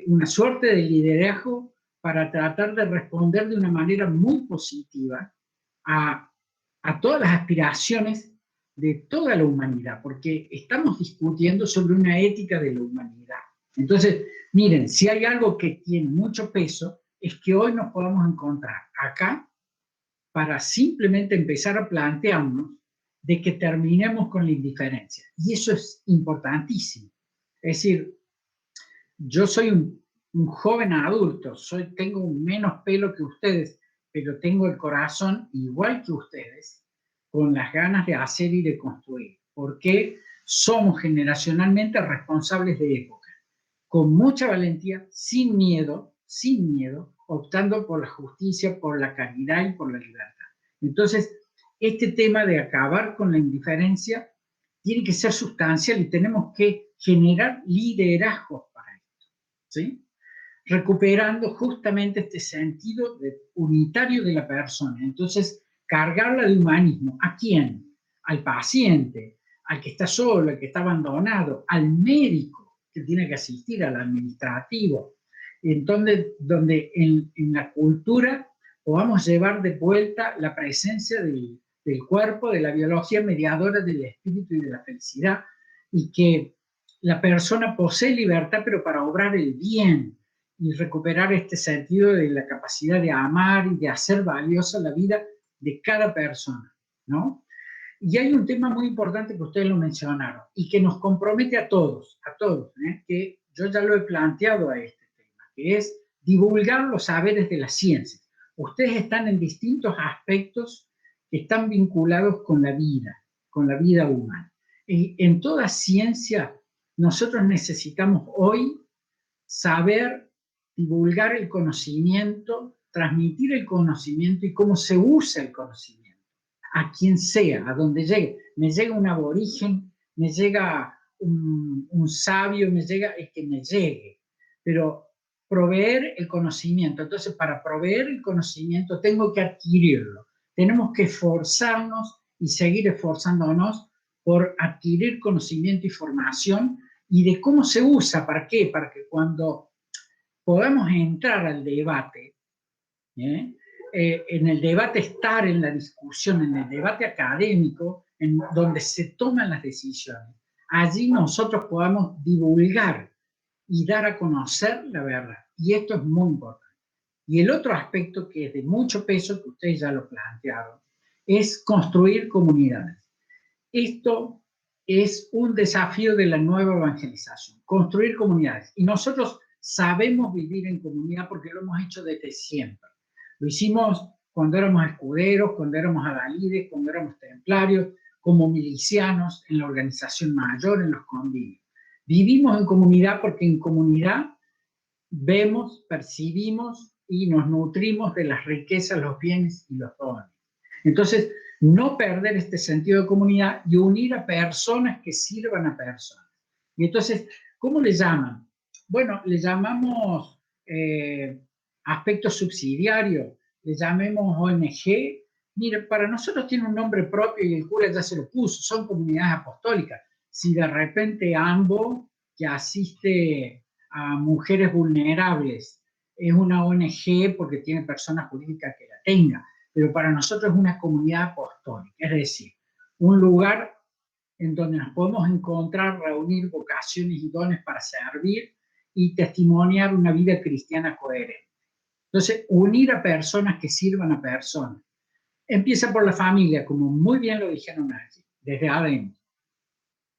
una suerte de liderazgo para tratar de responder de una manera muy positiva a todas las aspiraciones de toda la humanidad, porque estamos discutiendo sobre una ética de la humanidad. Entonces, miren, si hay algo que tiene mucho peso, es que hoy nos podamos encontrar acá para simplemente empezar a plantearnos de que terminemos con la indiferencia. Y eso es importantísimo. Es decir, yo soy un joven adulto, tengo menos pelo que ustedes, pero tengo el corazón igual que ustedes, con las ganas de hacer y de construir, porque somos generacionalmente responsables de época. con mucha valentía, sin miedo, optando por la justicia, por la caridad y por la libertad. Entonces, este tema de acabar con la indiferencia tiene que ser sustancial y tenemos que generar liderazgos para esto, ¿sí? Recuperando justamente este sentido unitario de la persona. Entonces, cargarla de humanismo. ¿A quién? Al paciente, al que está solo, al que está abandonado, al médico que tiene que asistir, al administrativo. Entonces, donde en la cultura podamos llevar de vuelta la presencia del cuerpo, de la biología mediadora del espíritu y de la felicidad, y que la persona posee libertad, pero para obrar el bien, y recuperar este sentido de la capacidad de amar y de hacer valiosa la vida de cada persona, ¿no? Y hay un tema muy importante que ustedes lo mencionaron, y que nos compromete a todos, que yo ya lo he planteado a este tema, que es divulgar los saberes de la ciencia. Ustedes están en distintos aspectos que están vinculados con la vida humana. Y en toda ciencia, nosotros necesitamos hoy saber divulgar el conocimiento, transmitir el conocimiento y cómo se usa el conocimiento, a quien sea, a donde llegue. Me llega un aborigen, me llega un sabio, me llega el que me llegue, pero proveer el conocimiento. Entonces, para proveer el conocimiento tengo que adquirirlo. Tenemos que esforzarnos y seguir esforzándonos por adquirir conocimiento y formación y de cómo se usa, ¿para qué? Para que cuando podamos entrar al debate, en el debate estar en la discusión, en el debate académico, en donde se toman las decisiones, allí nosotros podamos divulgar y dar a conocer la verdad. Y esto es muy importante. Y el otro aspecto que es de mucho peso, que ustedes ya lo plantearon, es construir comunidades. Esto es un desafío de la nueva evangelización, construir comunidades. Y nosotros sabemos vivir en comunidad porque lo hemos hecho desde siempre. Lo hicimos cuando éramos escuderos, cuando éramos adalides, cuando éramos templarios, como milicianos, en la organización mayor, en los convenios. Vivimos en comunidad porque en comunidad vemos, percibimos y nos nutrimos de las riquezas, los bienes y los dones. Entonces, no perder este sentido de comunidad y unir a personas que sirvan a personas. Y entonces, ¿cómo le llaman? Bueno, le llamamos aspecto subsidiario, le llamemos ONG. Mire, para nosotros tiene un nombre propio y el cura ya se lo puso, son comunidades apostólicas. Si de repente AMBO, que asiste a mujeres vulnerables, es una ONG porque tiene personas jurídicas que la tengan, pero para nosotros es una comunidad apostólica, es decir, un lugar en donde nos podemos encontrar, reunir vocaciones y dones para servir y testimoniar una vida cristiana coherente. Entonces, unir a personas que sirvan a personas. Empieza por la familia, como muy bien lo dijeron allí, desde adentro.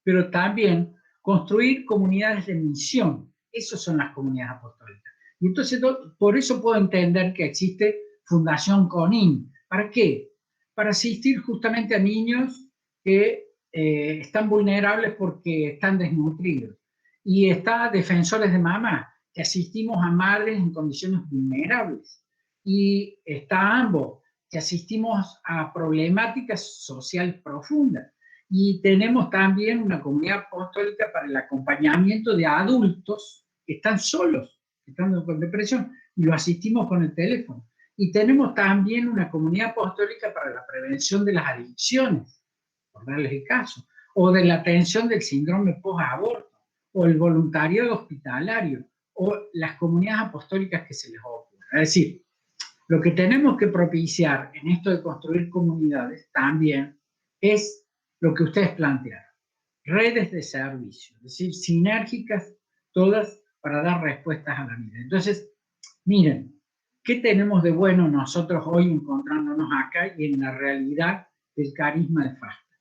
Pero también construir comunidades de misión. Esas son las comunidades apostólicas. Y entonces, por eso puedo entender que existe Fundación CONIN. ¿Para qué? Para asistir justamente a niños que están vulnerables porque están desnutridos. Y está Defensores de Mamá, que asistimos a madres en condiciones vulnerables. Y está AMBO, que asistimos a problemáticas sociales profundas. Y tenemos también una comunidad apostólica para el acompañamiento de adultos que están solos, que están con depresión, y lo asistimos con el teléfono. Y tenemos también una comunidad apostólica para la prevención de las adicciones, por darles el caso, o de la atención del síndrome post-aborto, o el voluntariado hospitalario, o las comunidades apostólicas que se les ocurra. Es decir, lo que tenemos que propiciar en esto de construir comunidades también es lo que ustedes plantearon, redes de servicio, es decir, sinérgicas todas para dar respuestas a la vida. Entonces, miren, ¿qué tenemos de bueno nosotros hoy encontrándonos acá y en la realidad del carisma de Fasta?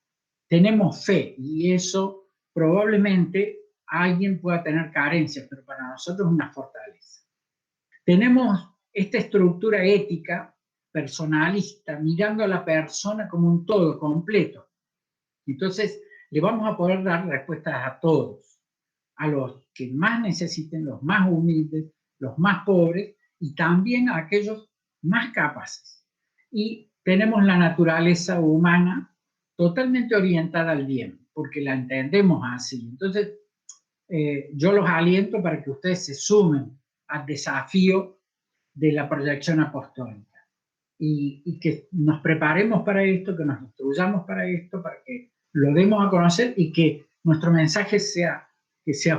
Tenemos fe y eso probablemente alguien pueda tener carencias, pero para nosotros es una fortaleza. Tenemos esta estructura ética personalista, mirando a la persona como un todo completo. Entonces, le vamos a poder dar respuestas a todos. a los que más necesiten, los más humildes, los más pobres y también a aquellos más capaces. Y tenemos la naturaleza humana totalmente orientada al bien, porque la entendemos así. Entonces, yo los aliento para que ustedes se sumen al desafío de la proyección apostólica y que nos preparemos para esto, que nos instruyamos para esto, para que lo demos a conocer y que nuestro mensaje sea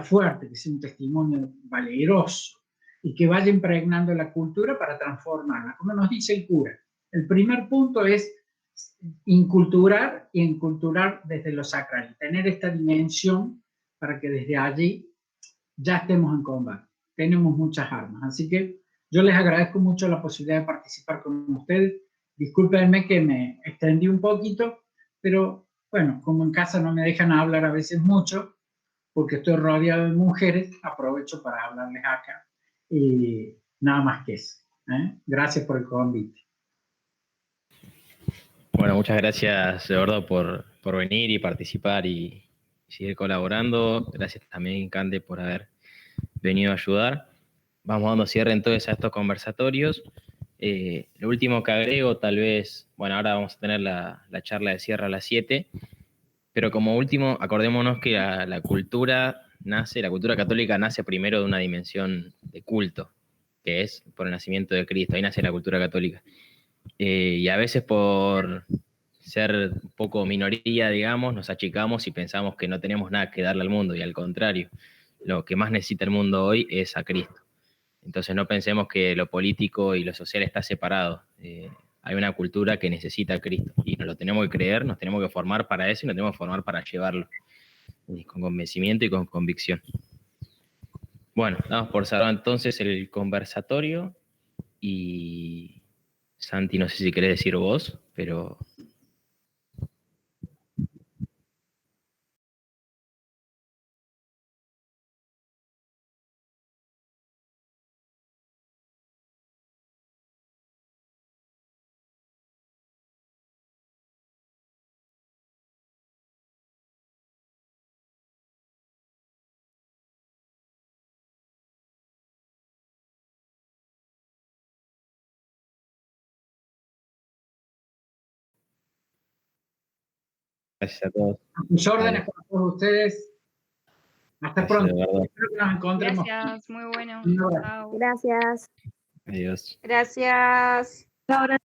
fuerte, que sea un testimonio valeroso y que vaya impregnando la cultura para transformarla. Como nos dice el cura, el primer punto es inculturar y enculturar desde lo sacral, tener esta dimensión para que desde allí ya estemos en combate. Tenemos muchas armas, así que yo les agradezco mucho la posibilidad de participar con ustedes. Discúlpenme que me extendí un poquito, pero bueno, como en casa no me dejan hablar a veces mucho, porque estoy rodeado de mujeres, aprovecho para hablarles acá. Y nada más que eso. Gracias por el convite. Bueno, muchas gracias, Eduardo, por venir y participar y seguir colaborando. Gracias también, Cande, por haber venido a ayudar. Vamos dando cierre entonces a estos conversatorios. Lo último que agrego, tal vez, bueno, ahora vamos a tener la charla de cierre a las 7, pero como último, acordémonos que la cultura católica nace primero de una dimensión de culto, que es por el nacimiento de Cristo. Ahí nace la cultura católica. Y a veces por ser un poco minoría, digamos, nos achicamos y pensamos que no tenemos nada que darle al mundo, y al contrario, lo que más necesita el mundo hoy es a Cristo. Entonces no pensemos que lo político y lo social está separado. Hay una cultura que necesita a Cristo y nos lo tenemos que creer, nos tenemos que formar para eso y nos tenemos que formar para llevarlo con convencimiento y con convicción. Bueno, damos por cerrado entonces el conversatorio y Santi, no sé si querés decir vos, pero... Gracias a todos. Mis órdenes para todos ustedes. Hasta pronto. Espero que nos encontremos. Gracias, muy bueno. Gracias. Adiós. Gracias. Ahora